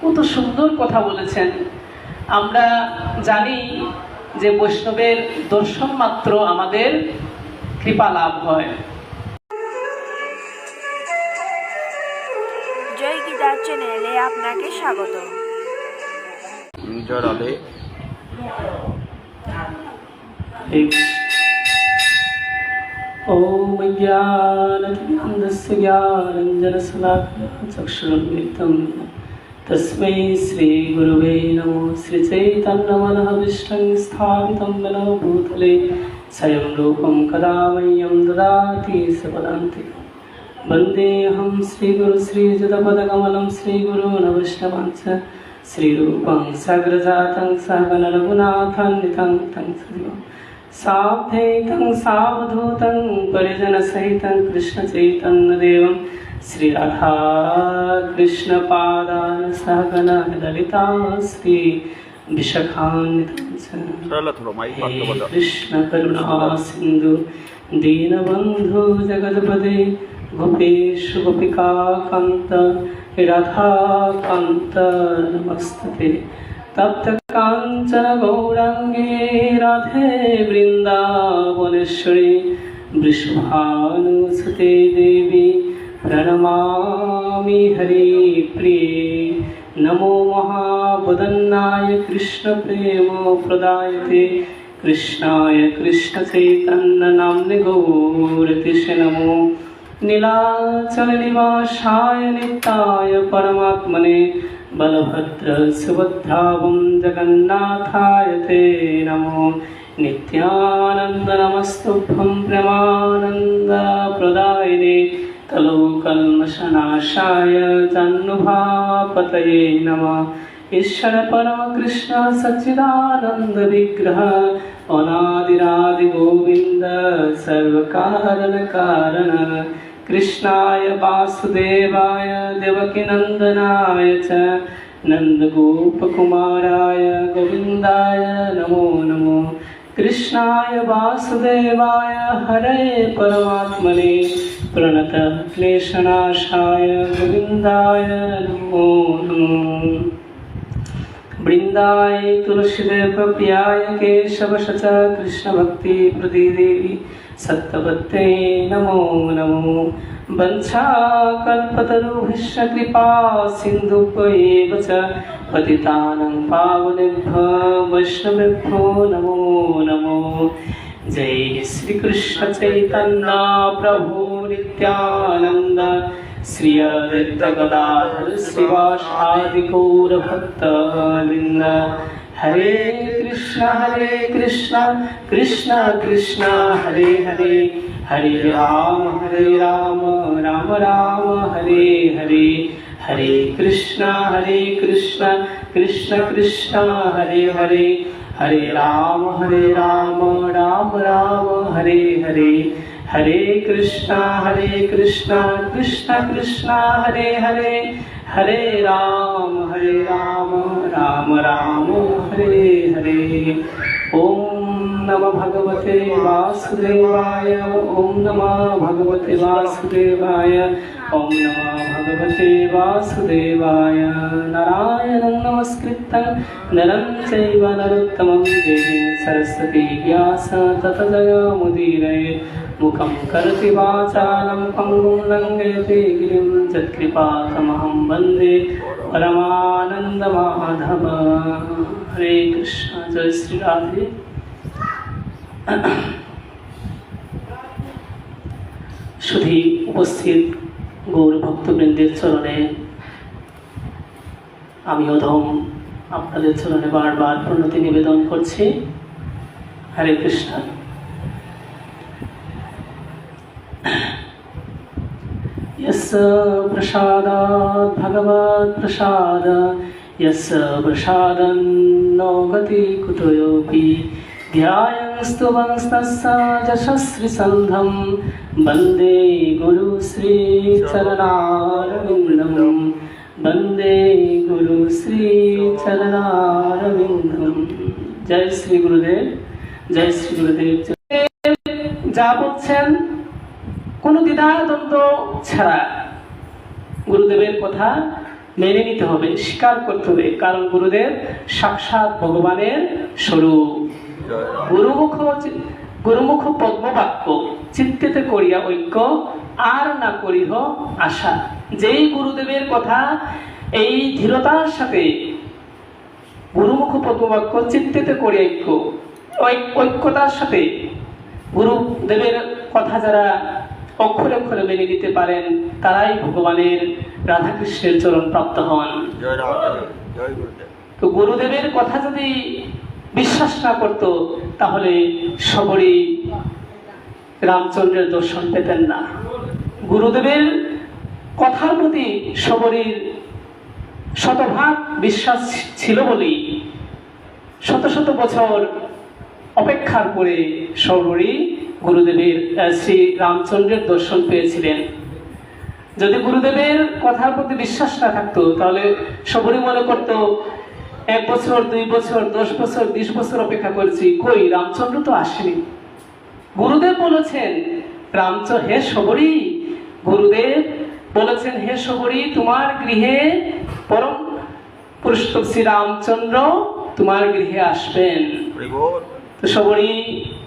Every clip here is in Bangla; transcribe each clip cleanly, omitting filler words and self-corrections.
কত সুন্দর কথা বলেছেন। আমরা জানি যে বৈষ্ণবের দর্শন মাত্র আমাদের কৃপা লাভ হয়। জয় গীতার চ্যানেলে আপনাকে স্বাগত। রাধে। ओम ज्ञानतिमिरन्धस्य ज्ञानाञ्जनशलाकया चक्षुरुन्मिलितं तस्मै श्रीगुरुवे नमो। श्रीचैतन्यमनःभीष्टं स्थापितं येन भूतले स्वयं रूपं कदा मह्यं ददाति सपदान्तिकं। वन्देऽहं श्रीगुरु श्रीयुतपदकमलं श्रीगुरून् वैष्णवांश्च श्रीरूपं साग्रजातं सहगण रघुनाथान्वितं तं सजीवम् सावधूतं सावधूतं परिजनसहितं कृष्णचैतन्यदेवं श्रीराधा कृष्णपादान् सहगण ललिता श्री विशाखान्वितं च। हे कृष्ण करुणा सिन्धु दीनबन्धु जगत्पते गोपेश गोपिकान्त राधाकान्त नमस्तते। तप्त कांचन गौरांगे राधे वृंदावनेश्वरी वृषभानुसुते देवी प्रणमामि हरिप्रिये। नमो महावदन्नाय कृष्ण प्रेम प्रदायते कृष्णाय कृष्ण चैतन्य नाम्ने गौरतिसे नमो। नीलाचल निवासाय नित्याय परमात्मने बलभद्र सुभद्रावं जगन्नाथाय ते नमो। नित्यानन्द नमस्तुभ्यं प्रेमानन्द प्रदायिने कलौकल्मषनाशाय जन्मभापतये नमः। ईश्वर परम कृष्ण सच्चिदानंद विग्रह अनादिरादि गोविंद सर्वकारण कारण कृष्णाय वासुदेवाय देवकीनंदनाय च नंदगोपकुमाराय गोविंदाय नमो नमो। कृष्णाय वासुदेवाय हरे परमात्मने प्रणत क्लेशनाशाय गोविंदाय नमो नमो। वृंदाय तुलसीदेव प्रियाय केशव सच कृष्ण भक्ति प्रदीदेवी सत्यवत्ते नमो नमो। वंशाकल्पतरुभ्यश्च कृपा सिन्धुभ्येव च पतितानां पावनेभ्यो वैष्णवेभ्यो नमो नमो। जय श्री कृष्ण चैतन्य प्रभु नित्यानंद श्री अद्वैत गदाधर श्रीवासादि गौर भक्तवृंद। हरे कृष्ण कृष्ण कृष्ण हरे हरे हरे राम राम राम हरे हरे। हरे कृष्ण कृष्ण कृष्ण हरे हरे हरे राम राम राम हरे हरे। हरे कृष्ण कृष्ण कृष्ण हरे हरे हरे राम राम राम हरे हरे। ओम नमः भगवते वासुदेवाय ओम नमः भगवते वासुदेवाय ओम नमः भगवते वासुदेवाय। नारायणं नमस्कृतं नरं चैव नरोत्तमं देवीं सरस्वती व्यासं ततो जयमुदीरये। मुखं करोति वाचालं पङ्गुं लङ्घयति गिरिं यत्कृपातमहं वन्दे परमानन्दमाधव। हरे कृष्ण। जय श्री राधे। শুধু উপস্থিত গৌর ভক্তবৃন্দের চরণে আমি অধম আপনাদের চরণে বারবার প্রণতি নিবেদন করছি। হরে কৃষ্ণ। यस्य प्रसादात् भगवत् प्रसाद यस्य प्रसादं नो गति कुतोऽपि ध्यायस्तु वंस्तस्य यशस्विसन्धं वन्दे गुरु श्री चरणारविन्दं वन्दे गुरु श्री चरणारविन्दं। जय श्री गुरुदेव जय श्री गुरुदेव। যা বলছেন কোনো দ্বিধাদ্বন্দ্ব ছাড়া গুরুদেবের কথা মেনে নিতে হবে, স্বীকার করতে হবে, কারণ গুরুদেব সাক্ষাৎ ভগবানের স্বরূপ। গুরুমুখ পদ্মবাক্য চিত্তেতে করিয়া ঐক্য আর না করিহ আশা। যেই গুরুদেবের কথা এই ধীরতার সাথে গুরুমুখ পদ্মবাক্য চিত্তেতে করিয়া ঐক্যতার সাথে গুরুদেবের কথা যারা অক্ষরে অক্ষরে মেনে নিতে পারেন, তারাই ভগবানের রাধাকৃষ্ণের চরণ প্রাপ্ত হন। তো গুরুদেবের কথা যদি বিশ্বাস না করত, তাহলে সবরই রামচন্দ্রের দর্শন পেতেন না। গুরুদেবের কথার প্রতি সবরীর শতভাগ বিশ্বাস ছিল বলেই শত শত বছর অপেক্ষার পরে সবরই গুরুদেবের শ্রী রামচন্দ্রের দর্শন পেয়েছিলেন। যদি গুরুদেবের কথার প্রতি বিশ্বাস না থাকতো, তাহলে সবরই মনে করত 1 বছর 2 বছর 10 বছর 20 বছর অপেক্ষা করছি, কই রামচন্দ্র তো আসেনি। গুরুদেব বলেছেন হে সবরী, গুরুদেব বলেছেন হে সবরী, তোমার গৃহে পরম পুরুষোত্তম শ্রী রামচন্দ্র তোমার গৃহে আসবেন। তো সবরী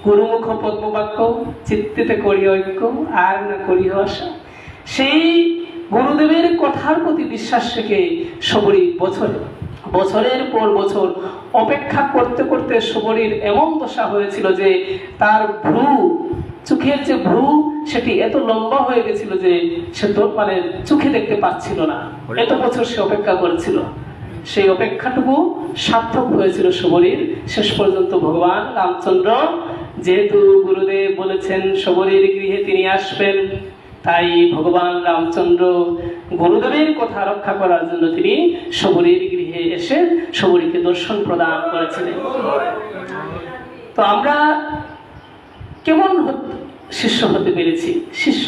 গুরুমুখ পদ্মবাক্য চিত্তেতে করিয়া ঐক্য আর না করিয়া আশা। সেই গুরুদেবের কথার প্রতি বিশ্বাস রেখে সবরী বছরের পর বছর অপেক্ষা করতে করতে সবরীর এমন দশা হয়েছিল যে তার চোখের যে ভ্রু সেটি এত লম্বা হয়ে গেছিল যে সে তো চোখে দেখতে পাচ্ছিল না। এত বছর সে অপেক্ষা করেছিল, সেই অপেক্ষাটুকু সার্থক হয়েছিল সবরীর। শেষ পর্যন্ত ভগবান রামচন্দ্র, যেহেতু গুরুদেব বলেছেন সবরীর গৃহে তিনি আসবেন, তাই ভগবান রামচন্দ্র গুরুদেবের কথা রক্ষা করার জন্য তিনি সবরীর গৃহে এসে সবরীকে দর্শন প্রদান করেছিলেন। তো আমরা কেমন শিষ্য হতে পেরেছি? শিষ্য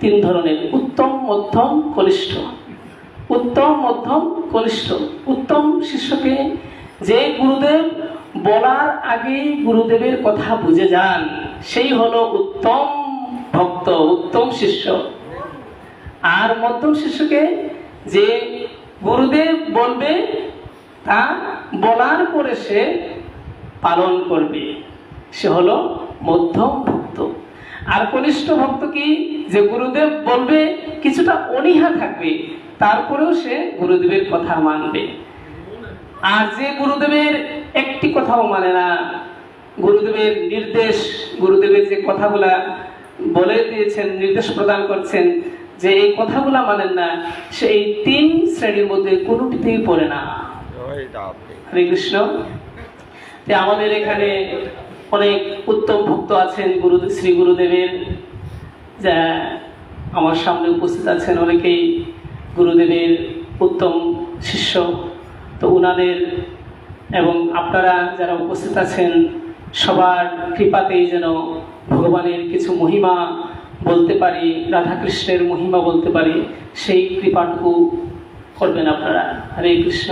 তিন ধরনের, উত্তম, মধ্যম, কনিষ্ঠ। উত্তম, মধ্যম, কনিষ্ঠ। উত্তম শিষ্যকে যে গুরুদেব বলার আগে গুরুদেবের কথা বুঝে যান, সেই হলো উত্তম ভক্ত, উত্তম শিষ্য। আর মধ্যম শিষ্যকে যে গুরুদেব বলবে তা বলার পরে সে পালন করবে, সে হলো মধ্যম ভক্ত। আর কনিষ্ঠ ভক্ত কি? যে গুরুদেব বলবে কিছুটা অনীহা থাকবে, তারপরেও সে গুরুদেবের কথা মানবে। আর যে গুরুদেবের একটি কথাও মানে না, গুরুদেবের নির্দেশ, গুরুদেবের যে কথাগুলা বলে দিয়েছেন, নির্দেশ প্রদান করছেন, যে এই কথাগুলা মানেন না, সেই 3 শ্রেণীর মধ্যে কোনোটিতেই পড়ে না। হরে কৃষ্ণ। আমাদের এখানে অনেক উত্তম ভক্ত আছেন শ্রী গুরুদেবের, যা আমার সামনে উপস্থিত আছেন, অনেকেই গুরুদেবের উত্তম শিষ্য। তো উনাদের এবং আপনারা যারা উপস্থিত আছেন, সবার কৃপাতেই যেন ভগবানের কিছু মহিমা বলতে পারি, রাধাকৃষ্ণের মহিমা বলতে পারি, সেই কৃপাটুকু করবেন আপনারা। হরে কৃষ্ণ।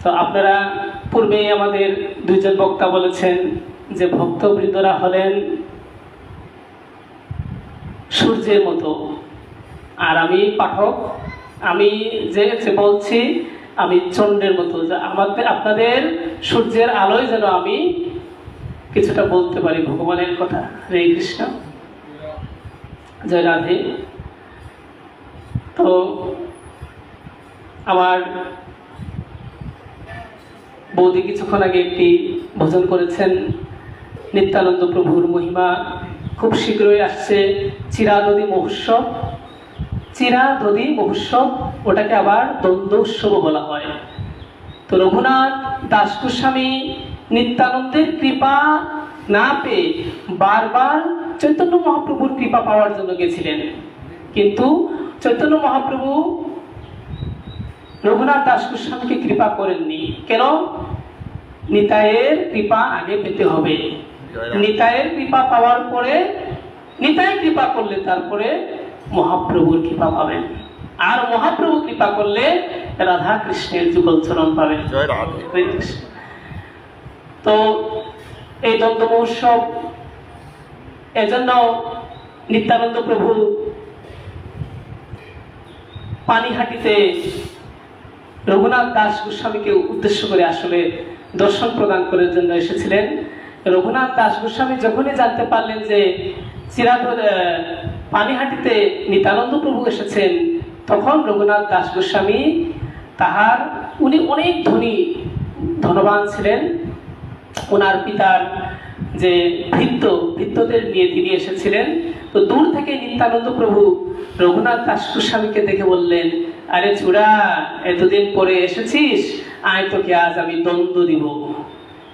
তো আপনারা পূর্বে আমাদের 2 জন বক্তা বলেছেন যে ভক্তবৃন্দরা হলেন সূর্যের মতো, আর আমি পাঠক, আমি যে বলছি আমি চন্দ্রের মতো, আপনাদের সূর্যের আলোয় যেন আমি কিছুটা বলতে পারি ভগবানের কথা। হরে কৃষ্ণ, জয় রাধে। তো আমার বৌদি কিছুক্ষণ আগে একটি ভজন করেছেন নিত্যানন্দ প্রভুর মহিমা। খুব শীঘ্রই আসছে চিরাদধি মহোৎসব। চিরাদধি মহোৎসব, ওটাকে আবার দ্বন্দ্ব উৎসবও বলা হয়। তো রঘুনাথ দাস গোস্বামী নিত্যানন্দের কৃপা না পেয়ে বারবার চৈতন্য মহাপ্রভুর কৃপা পাওয়ার জন্য গেছিলেন, কিন্তু চৈতন্য মহাপ্রভু রঘুনাথ দাস গোস্বামীকে কৃপা করেননি। কেন? নিতাইয়ের কৃপা আগে পেতে হবে। নিতাইয়ের কৃপা পাওয়ার পরে, নিতাই কৃপা করলে তারপরে মহাপ্রভুর কৃপা পাবেন, আর মহাপ্রভু কৃপা করলে রাধা কৃষ্ণের যুগল চরণ পাবেন। তো এই দ্বন্দ্ব মহোৎসব, এজন্য নিত্যানন্দ প্রভু পানিহাটিতে রঘুনাথ দাস গোস্বামীকে উদ্দেশ্য করে আসলে দর্শন প্রদান করার জন্য এসেছিলেন। রঘুনাথ দাস গোস্বামী যখনই জানতে পারলেন যে পানিহাটিতে নিত্যানন্দ প্রভু এসেছেন, তখন রঘুনাথ দাস গোস্বামী উনি অনেক ধনবান ছিলেন। ওনার পিতার যে ভৃত্যদের নিয়ে তিনি এসেছিলেন। তো দূর থেকে নিত্যানন্দ প্রভু রঘুনাথ দাস গোস্বামীকে দেখে বললেন, আরে চূড়া, এতদিন পরে এসেছিস, আয় তোকে আজ আমি দ্বন্দ্ব দিব।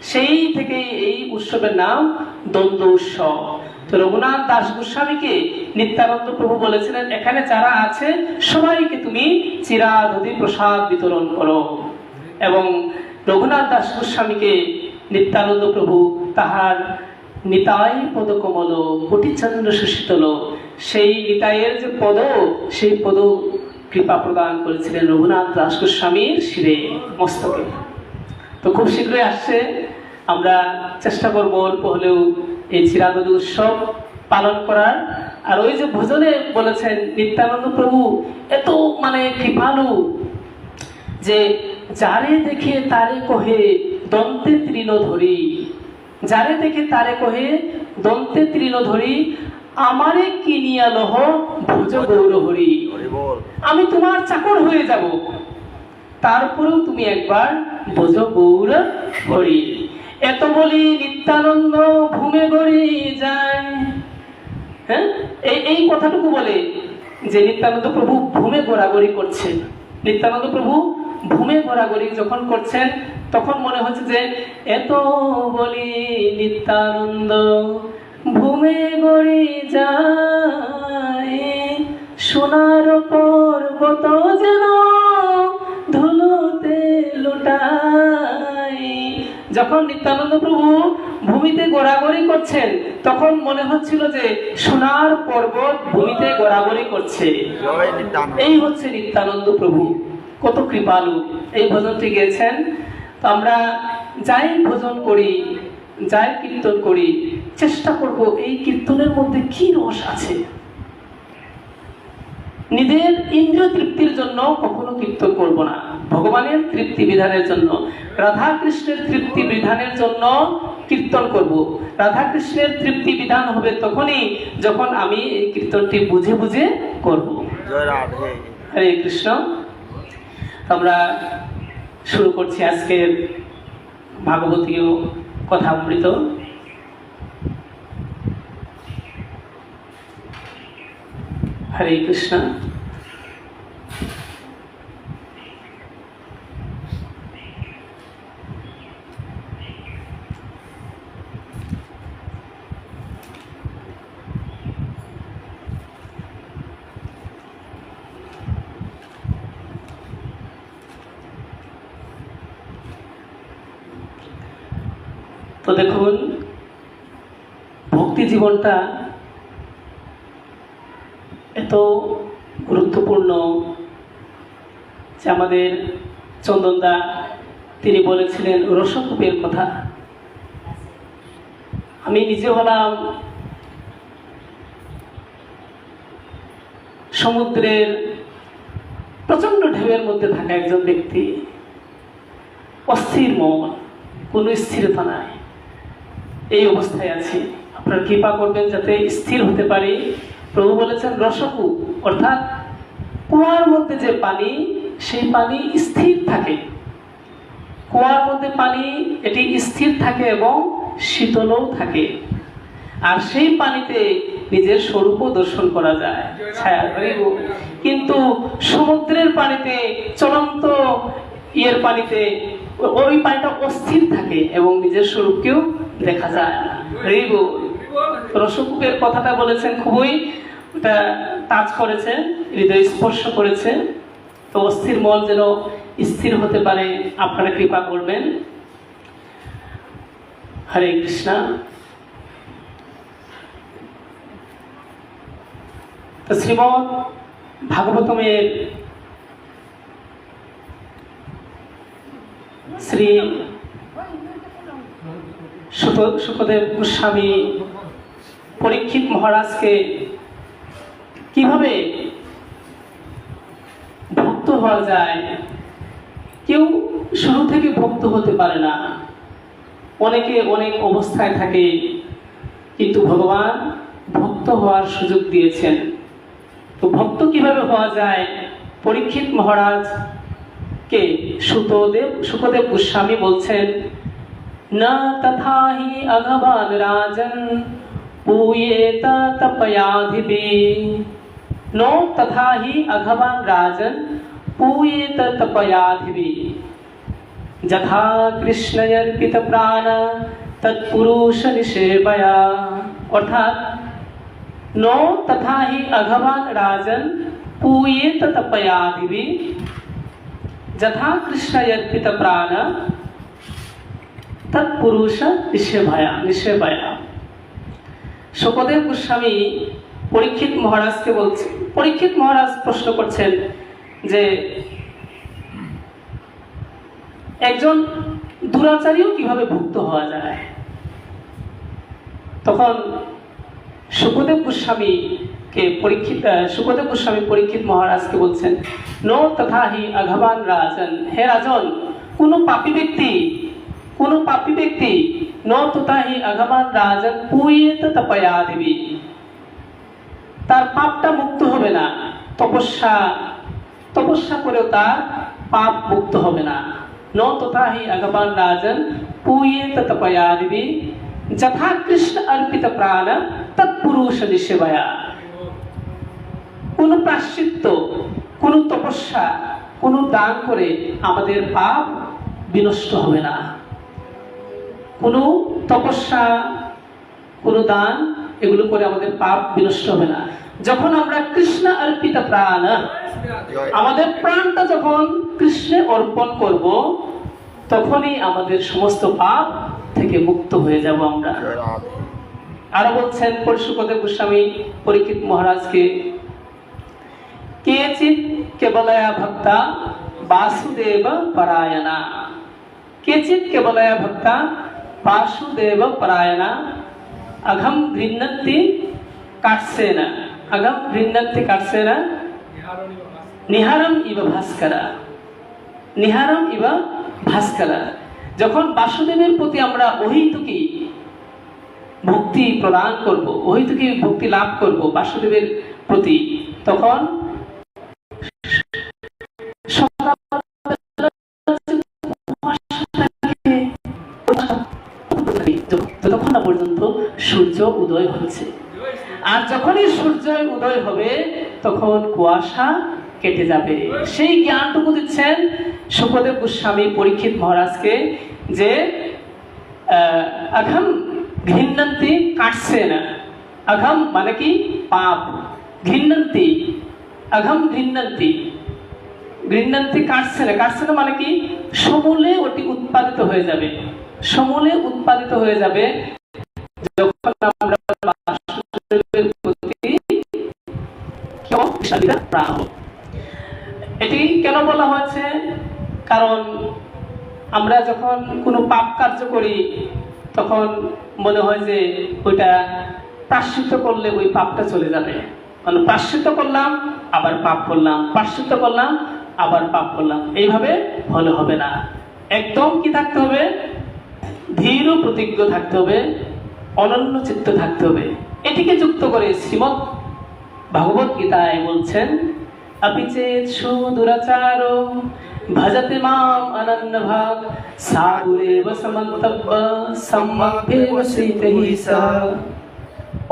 সেই থেকে এই উৎসবের নাম দ্বন্দ্ব উৎসব। তো রঘুনাথ দাস গোস্বামীকে নিত্যানন্দ প্রভু বলেছিলেন, এখানে যারা আছে সবাইকে তুমি চিরাধি প্রসাদ বিতরণ করো। এবং রঘুনাথ দাস গোস্বামীকে নিত্যানন্দ প্রভু তাহার নিতাই পদকমল কোটিচন্দ্র সুশীতল, সেই নিতাইয়ের যে পদ, সেই পদ কৃপা প্রদান করেছিলেন রঘুনাথ দাস গোস্বামীর শিরে, মস্তকে। তো খুব শীঘ্রই আসছে, আমরা চেষ্টা করবো অল্প হলেও এই চিরাধি উৎসব পালন করার। আর ওই যে ভজনে বলেছেন নিত্যানন্দ প্রভু এত কৃপালু যে যারে দেখে তারে কহে দন্তে তৃণ ধরি, যারে দেখে তারে কহে দন্তে তৃণ ধরি, আমারে কিনিয়া লহ ভুজ গৌর হরি। আমি তোমার চাকর হয়ে যাব, তারপরেও তুমি একবার ভুজ গৌর হরি। এত বলি নিত্যানন্দ ভূমে গড়ি যায়। হ্যাঁ, এই কথাটুকু বলে যে নিত্যানন্দ প্রভু ভূমে ঘোরাঘুরি করছেন। নিত্যানন্দ প্রভু ভূমে ঘোরাঘুরি যখন করছেন, তখন মনে হচ্ছে যে এত বলি নিত্যানন্দ ভূমে গড়ি যায়, সোনার পর্বত যেন ধুলোতে লুটায়। যখন নিত্যানন্দ প্রভু ভূমিতে ঘোরাঘুরি করছেন, তখন মনে হচ্ছিল যে সোনার পর্বত ভূমিতে ঘোরাঘুরি করছে। এই হচ্ছে নিত্যানন্দ প্রভু, কত কৃপালু। এই ভজনটি গেয়েছেন। তো আমরা যাই ভজন করি, যাই কীর্তন করি, চেষ্টা করব এই কীর্তনের মধ্যে কি রস আছে। নিজের ইন্দ্রিয় তৃপ্তির জন্য কখনো কীর্তন করব না, ভগবানের তৃপ্তি বিধানের জন্য, রাধা কৃষ্ণের তৃপ্তি বিধানের জন্য কীর্তন করব। রাধা কৃষ্ণের তৃপ্তি বিধান হবে তখনই যখন আমি এই কীর্তনটি বুঝে বুঝে করব। হরে কৃষ্ণ। আমরা শুরু করছি আজকের ভাগবতীয় কথামৃত। হরে কৃষ্ণ। তো দেখুন, ভক্তি জীবনটা এত গুরুত্বপূর্ণ যে আমাদের চন্দনদা তিনি বলেছিলেন রসকূপের কথা। আমি নিজে হলাম সমুদ্রের প্রচন্ড ঢেউয়ের মধ্যে থাকা একজন ব্যক্তি, অস্থির মন, কোনো স্থিরতা নাই, এই অবস্থায় আছি। আপনারা কৃপা করবেন যাতে স্থির হতে পারি। প্রভু বলেছেন রসকূপ, অর্থাৎ কুয়ার মধ্যে যে পানি, সেই পানি স্থির থাকে। কুয়ার মধ্যে পানি এটি স্থির থাকে এবং শীতলও থাকে। আর সেই পানিতে নিজের স্বরূপ দর্শন করা যায়, ছায়া। কিন্তু সমুদ্রের পানিতে, চলন্ত পানিতে, ওই পানিটা অস্থির থাকে এবং নিজের স্বরূপকেও দেখা যায় না। রসকূপের কথাটা বলেছেন, খুবই টাচ করেছে, হৃদয় স্পর্শ করেছে। তো অস্থির মন যেন স্থির হতে পারে, আপনারা কৃপা করবেন। হরে কৃষ্ণ। তো শ্রীমদ্ ভাগবতমের শ্রী শুকদেব গোস্বামী পরীক্ষিত মহারাজকে কিভাবে হওয়া যায়। কেউ শুরু থেকে ভক্ত হতে পারে না, অনেকে অনেক অবস্থায় থাকে, কিন্তু ভগবান ভক্ত হওয়ার সুযোগ দিয়েছেন। তো ভক্ত কিভাবে হওয়া যায়, পরীক্ষিত মহারাজ কে সুখদেব গোস্বামী বলছেন, না তথা হি অঘবান রাজন पूयेत तपयाधिभिः। नो तथा हि अघवान राजन पूयेत तपयाधिभिः। यथा कृष्णयर्पित प्राण तत्पुरुष निषेवया। अर्थात नो तथा हि अघवान राजन पूयेत तपयाधिभिः। यथा कृष्णयर्पित प्राण तत्पुरुष निषेवया। সুখদেব গোস্বামী পরীক্ষিত মহারাজকে বলছে, পরীক্ষিত মহারাজ প্রশ্ন করছেন যে একজন দুরাচারীও কিভাবে ভক্ত হওয়া যায়। তখন সুখদেব গোস্বামী পরীক্ষিত মহারাজকে বলছেন, নো তথা হি অঘবান রাজন। হে রাজন, কোন পাপী ব্যক্তি नो तथा ही अघवान राजन पूयेत तपयाधिभिः। তার পাপটা মুক্ত হবে না, তপস্যা করেও তার পাপ মুক্ত হবে না। नो तथा ही अघवान राजन पूयेत तपयाधिभिः। यथा कृष्ण अर्पित प्राण तत्पुरुष निषेवया। কোন প্রায়শ্চিত্ত, কোন তপস্যা, কোন দান করে আমাদের পাপ বিনষ্ট হবে না। কোনো তপস্যা, কোনো দান, এগুলো করে আমাদের পাপ বিনষ্ট হবে না। যখন আমরা কৃষ্ণ অর্পিত প্রাণ, আমাদের প্রাণটা যখন কৃষ্ণে অর্পণ করব, তখনই আমাদের সমস্ত পাপ থেকে মুক্ত হয়ে যাব আমরা। আরো বলছেন সুখদেব গোস্বামী পরীক্ষিত মহারাজকে, কেচিৎ কেবলয়া ভক্তা বাসুদেব পরায়ণা। কেচিৎ কেবলয়া ভক্তা वासुदेव परायणा अघम गृह्णन्ति काट्सेन। अघम गृह्णन्ति काट्सेन निहारम इव भास्कर। निहारम इव भास्कर। যখন বাসুদেবের প্রতি আমরা অহৈতুকী ভক্তি প্রদান করব, অহৈতুকী ভক্তি লাভ করব বাসুদেবের প্রতি, তখন যতক্ষণ না পর্যন্ত সূর্য উদয় হচ্ছে। আর যখনই সূর্য উদয় হবে তখন কুয়াশা কেটে যাবে। সেই জ্ঞানটুকু দিচ্ছেন সুখদেব গোস্বামী পরীক্ষিত মহারাজকে, যে অঘম ঘৃণ্যন্তি কাটছেন। অঘম মানে কি পাপ, ঘৃণ্যন্তি অঘম ঘৃণ্যন্তি, ঘৃণ্যন্তি কাটছেন। কাটছেন মানে কি সমূলে ওটি উৎপাদিত হয়ে যাবে, সমূলে উৎপাদিত হয়ে যাবে যখন আমরা বাসুদেবের প্রতি প্রাণ হব। এটি কেন বলা হয়েছে? কারণ আমরা যখন কোনো পাপ কার্য করি তখন মনে হয় যে ওইটা প্রায়শ্চিত্ত করলে ওই পাপটা চলে যাবে। মানে প্রায়শ্চিত্ত করলাম আবার পাপ করলাম, প্রায়শ্চিত্ত করলাম আবার পাপ করলাম, এইভাবে হলে হবে না। একদম কি থাকতে হবে? ধীর ও প্রতিজ্ঞ থাকতে হবে, অনন্য চিত্ত থাকতে হবে। এটিকে যুক্ত করে শ্রীমদ্ ভগবত গীতায় বলছেন, अपि चेत् सुदुराचारो भजते माम् अनन्यभाग साधुरेव समन्तव्य सम्यग्भेव सीतैः सह।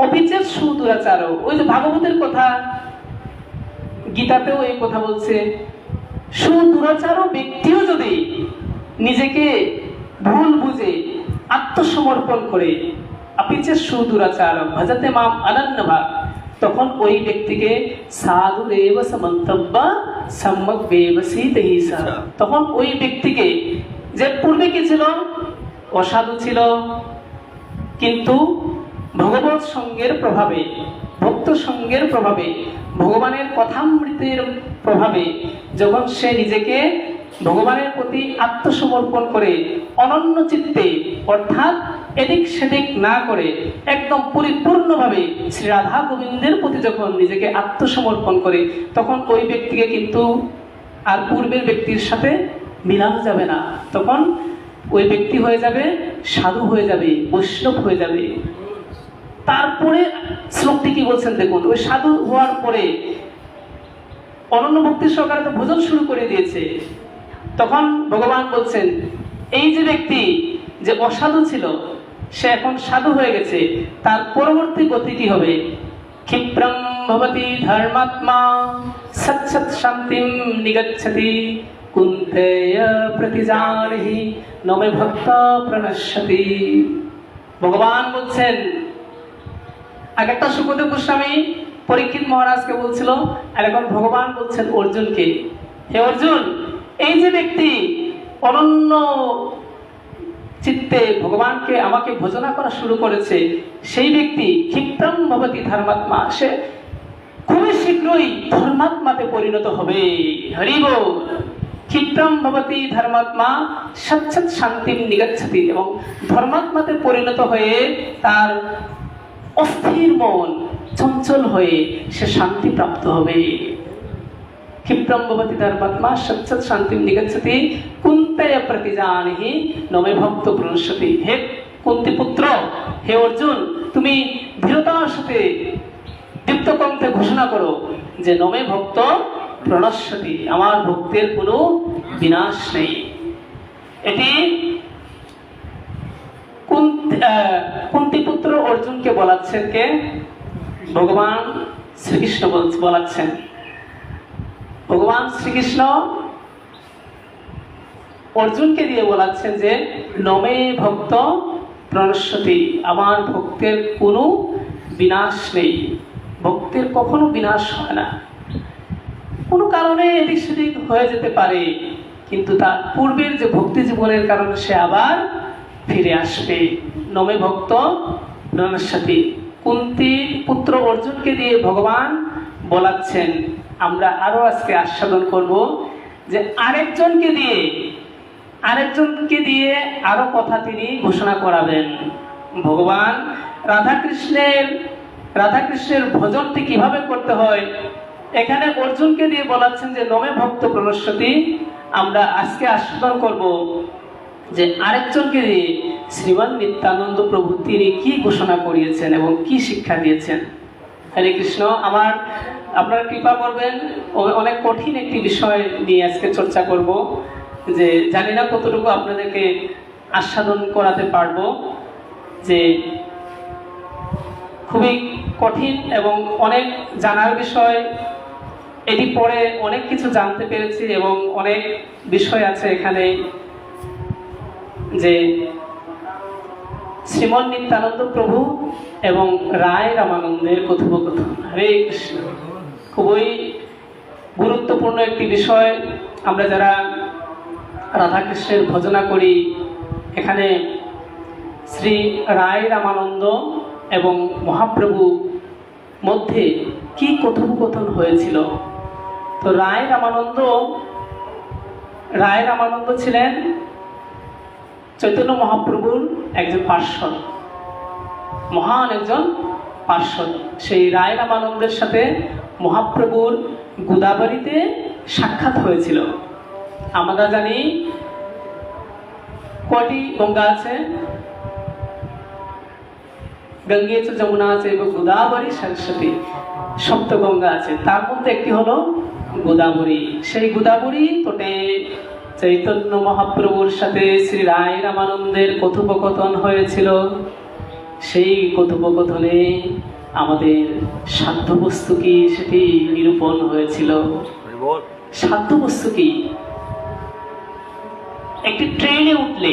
अपि चेत् सुदुराचारो, ওই যে ভাগবতের কথা, গীতাতেও এই কথা বলছে। সুদুরাচারো ব্যক্তিও যদি নিজেকে ভুল বুঝে আত্মসমর্পণ করে, अपि चेत् सुदुराचारो भजते माम् अनन्यभाग, তখন ওই ব্যক্তিকে সাধুরেব সমন্তব্য সম্যগ্ভেব সীতৈঃ সহ। তখন ওই ব্যক্তিকে, যে পূর্বে কি ছিল? অসাধু ছিল, কিন্তু ভগবত সঙ্গের প্রভাবে, ভক্ত সঙ্গের প্রভাবে, ভগবানের কথামৃতের প্রভাবে যখন সে নিজেকে ভগবানের প্রতি আত্মসমর্পণ করে অনন্য চিত্তে, অর্থাৎ এদিক সেদিক না করে একদম পরিপূর্ণভাবে শ্রী রাধা গোবিন্দের প্রতি যখন নিজেকে আত্মসমর্পণ করে, তখন ওই ব্যক্তিকে কিন্তু আর পূর্বের ব্যক্তির সাথে মিলানো যাবে না। তখন ওই ব্যক্তি হয়ে যাবে সাধু, হয়ে যাবে বৈষ্ণব, হয়ে যাবে। তারপরে শ্লোকটি কি বলছেন দেখুন, ওই সাধু হওয়ার পরে অনন্য ভক্তি সহকারে তো ভোজন শুরু করে দিয়েছে। তখন ভগবান বলছেন, এই যে ব্যক্তি যে অসাধু ছিল সে এখন সাধু হয়ে গেছে, তার পরবর্তী গতি কি হবে? ক্ষিপ্রং ভবতি ধর্মাত্মা সৎসৎ শান্তিম নিগচ্ছতি কুন্তেয় প্রতিজানহি নমে ভক্ত প্রণশ্যতি। ভগবান বলছেন, আগেরটা সুখদেব গোস্বামী পরীক্ষিত মহারাজকে বলছিল, আর এখন ভগবান বলছেন অর্জুনকে, হে অর্জুন, এই যে ব্যক্তি অনন্য চিত্তে ভগবানকে আমাকে ভজনা করা শুরু করেছে, সেই ব্যক্তি ক্ষিপ্রং ভবতি ধর্মাত্মা, সে খুবই শীঘ্রই ধর্মাত্মাতে পরিণত হবে। হরি বল। ক্ষিপ্রং ভবতি ধর্মাত্মা সৎসৎ শান্তিম নিগচ্ছতি, এবং ধর্মাত্মাতে পরিণত হয়ে তার অস্থির মন চঞ্চল হয়ে সে শান্তি প্রাপ্ত হবে। ক্ষিপ্রং ভবতি ধর্মাত্মা সৎসৎ শান্তিম নিগচ্ছতি কুন্তেয় প্রতিজানহি নমে ভক্ত প্রণশ্যতি। হে কুন্তি পুত্র, হে অর্জুন, তুমি দৃঢ়তার সাথে দীপ্ত কণ্ঠে ঘোষণা করো যে নমে ভক্ত প্রণশ্যতি, আমার ভক্তের কোনো বিনাশ নেই। এটি কুন্তিপুত্র অর্জুনকে বলাচ্ছেন কে? ভগবান শ্রীকৃষ্ণ বলাচ্ছেন। ভগবান শ্রীকৃষ্ণ অর্জুনকে দিয়ে বলাচ্ছেন যে নমে ভক্ত প্রণশ্যতি, আমার ভক্তের কোনো বিনাশ নেই। ভক্তের কখনো বিনাশ হয় না। কোনো কারণে এদিক সেদিক হয়ে যেতে পারে, কিন্তু তার পূর্বের যে ভক্তি জীবনের কারণে সে আবার ফিরে আসবে। নমে ভক্ত প্রণশ্যতি। কুন্তি পুত্র অর্জুনকে দিয়ে ভগবান বলাচ্ছেন। আমরা আরো আজকে আস্বাদন করব যে আরেকজনকে দিয়ে আরো কথা তিনি ঘোষণা করাবেন। ভগবান রাধাকৃষ্ণের ভজনটি কিভাবে করতে হয় এখানে অর্জুনকে দিয়ে বলাচ্ছেন যে নমে ভক্ত প্রণশ্যতি। আমরা আজকে আস্বাদন করব যে আরেকজনকে দিয়ে শ্রীমান নিত্যানন্দ প্রভু তিনি কি ঘোষণা করিয়েছেন এবং কি শিক্ষা দিয়েছেন। হরে কৃষ্ণ। আপনারা কৃপা করবেন, অনেক কঠিন একটি বিষয় নিয়ে আজকে চর্চা করব, যে জানি না কতটুকু আপনাদেরকে আস্বাদন করাতে পারবো। যে খুবই কঠিন এবং অনেক জানার বিষয়। এটি পরে অনেক কিছু জানতে পেরেছি এবং অনেক বিষয় আছে এখানে। যে শ্রীমন নিত্যানন্দ প্রভু এবং রায় রামানন্দের কথোপকথন। হরে কৃষ্ণ। খুবই গুরুত্বপূর্ণ একটি বিষয়। আমরা যারা রাধাকৃষ্ণের ভজনা করি, এখানে শ্রী রায় রামানন্দ এবং মহাপ্রভু মধ্যে কি কথোপকথন হয়েছিল। তো রায় রামানন্দ ছিলেন চৈতন্য মহাপ্রভুর একজন পার্ষদ, মহান একজন পার্ষদ। সেই রায় রামানন্দের সাথে মহাপ্রভুর গোদাবরীতে সাক্ষাৎ হয়েছিল। আমরা জানি কয়টি গঙ্গা আছে? গঙ্গে চ যমুনা আছে এবং গোদাবরী সরস্বতী, সপ্ত গঙ্গা আছে। তার মধ্যে একটি হলো গোদাবরী। সেই গোদাবরী তটে চৈতন্য মহাপ্রভুর সাথে শ্রী রায় রামানন্দের কথোপকথন হয়েছিল। সেই কথোপকথনে আমাদের সাধ্য বস্তু কি সেটি নিরূপণ হয়েছিল। সাধ্য বস্তু কি? একটি ট্রেনে উঠলে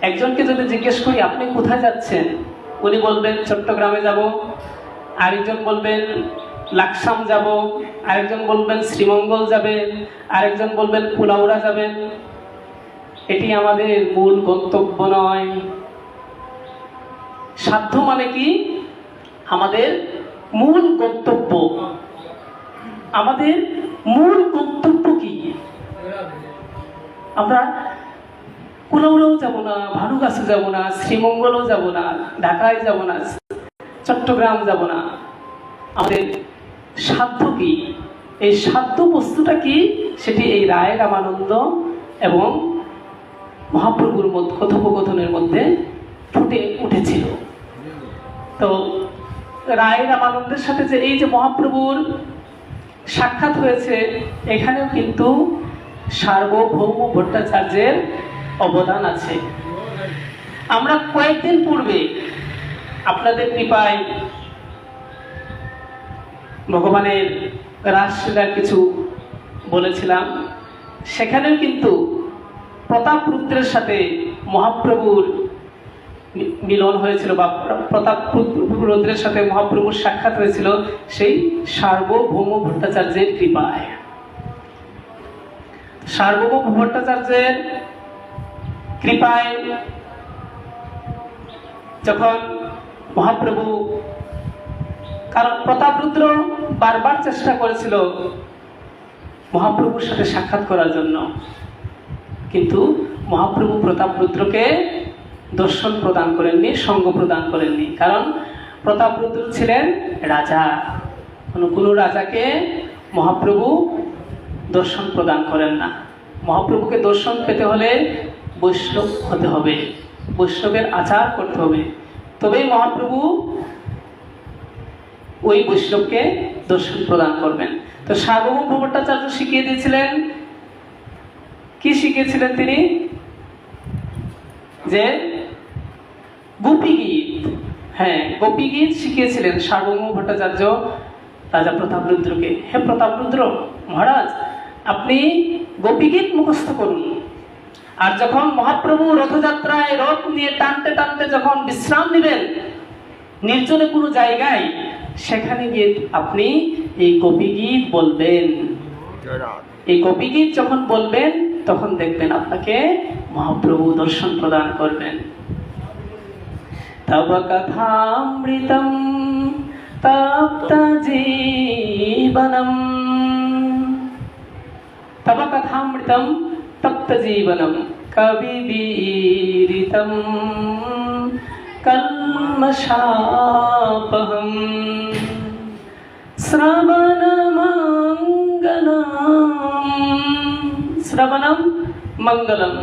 একজনকে যদি জিজ্ঞেস করি আপনি কোথায় যাচ্ছেন, উনি বলবেন চট্টগ্রামে যাব, আরেকজন বলবেন লাকসাম যাব, আরেকজন বলবেন শ্রীমঙ্গল যাবেন, আরেকজন বলবেন কুলাউড়া যাবেন। এটি আমাদের মূল গন্তব্য নয়। সাধ্য মানে কি? আমাদের মূল গন্তব্য। আমাদের মূল গন্তব্য কি? আমরা কুলাউড়াও যাব না, ভানুগাছে যাব না, শ্রীমঙ্গলও যাব না, ঢাকায় যাব না, চট্টগ্রাম যাব না। আমাদের সাধ্য কি? এই সাধ্য বস্তুটা কি সেটি এই রায় রামানন্দ এবং মহাপ্রভুর কথোপকথনের মধ্যে ফুটে উঠেছিল। তো রায় রামানন্দের সাথে যে এই যে মহাপ্রভুর সাক্ষাৎ হয়েছে, এখানেও কিন্তু সার্বভৌম ভট্টাচার্যের অবদান আছে। আমরা কয়েকদিন পূর্বে আপনাদের কৃপায় ভগবানের রাসলীলার কিছু বলেছিলাম, সেখানেও কিন্তু প্রতাপ রুদ্রের সাথে মহাপ্রভুর মিলন হয়েছিল বা প্রতাপ রুদ্রের সাথে মহাপ্রভুর সাক্ষাৎ হয়েছিল সেই সার্বভৌম ভট্টাচার্যের কৃপায়। সার্বভৌম ভট্টাচার্যের কৃপায় যখন মহাপ্রভু, কারণ প্রতাপ রুদ্র বারবার চেষ্টা করেছিল মহাপ্রভুর সাথে সাক্ষাৎ করার জন্য, কিন্তু মহাপ্রভু প্রতাপ রুদ্রকে দর্শন প্রদান করেননি, সঙ্গ প্রদান করেননি। কারণ প্রতাপ রুদ্র ছিলেন রাজা, কোনো রাজাকে মহাপ্রভু দর্শন প্রদান করেন না। মহাপ্রভুকে দর্শন পেতে হলে বৈষ্ণব হতে হবে, বৈষ্ণবের আচার করতে হবে, তবেই মহাপ্রভু ওই বৈষ্ণবকে দর্শন প্রদান করবেন। তো সার্বভৌম ভট্টাচার্য শিখিয়ে দিয়েছিলেন, কি শিখিয়েছিলেন তিনি? যে গোপী গীত, হ্যাঁ গোপী গীত শিখিয়েছিলেন সার্বভৌম ভট্টাচার্য রাজা প্রতাপ রুদ্রকে। হে প্রতাপ রুদ্র মহারাজ, আপনি গোপী গীত মুখস্থ করুন, আর যখন মহাপ্রভু রথযাত্রায় রথ নিয়ে টানতে টানতে যখন বিশ্রাম নেবেন নির্জনে কোনো জায়গায়, সেখানে গিয়ে আপনি এই গোপী গীত বলবেন। এই গোপী গীত যখন বলবেন তখন দেখবেন আপনাকে মহাপ্রভু দর্শন প্রদান করবেন। তব কথামৃতম তপ্ত জীবনম, তব কথামৃতম তপ্ত জীবনম কবিবীরিতম কল্মষাপহম শ্রবণমঙ্গলম, শ্রবণম মঙ্গলম,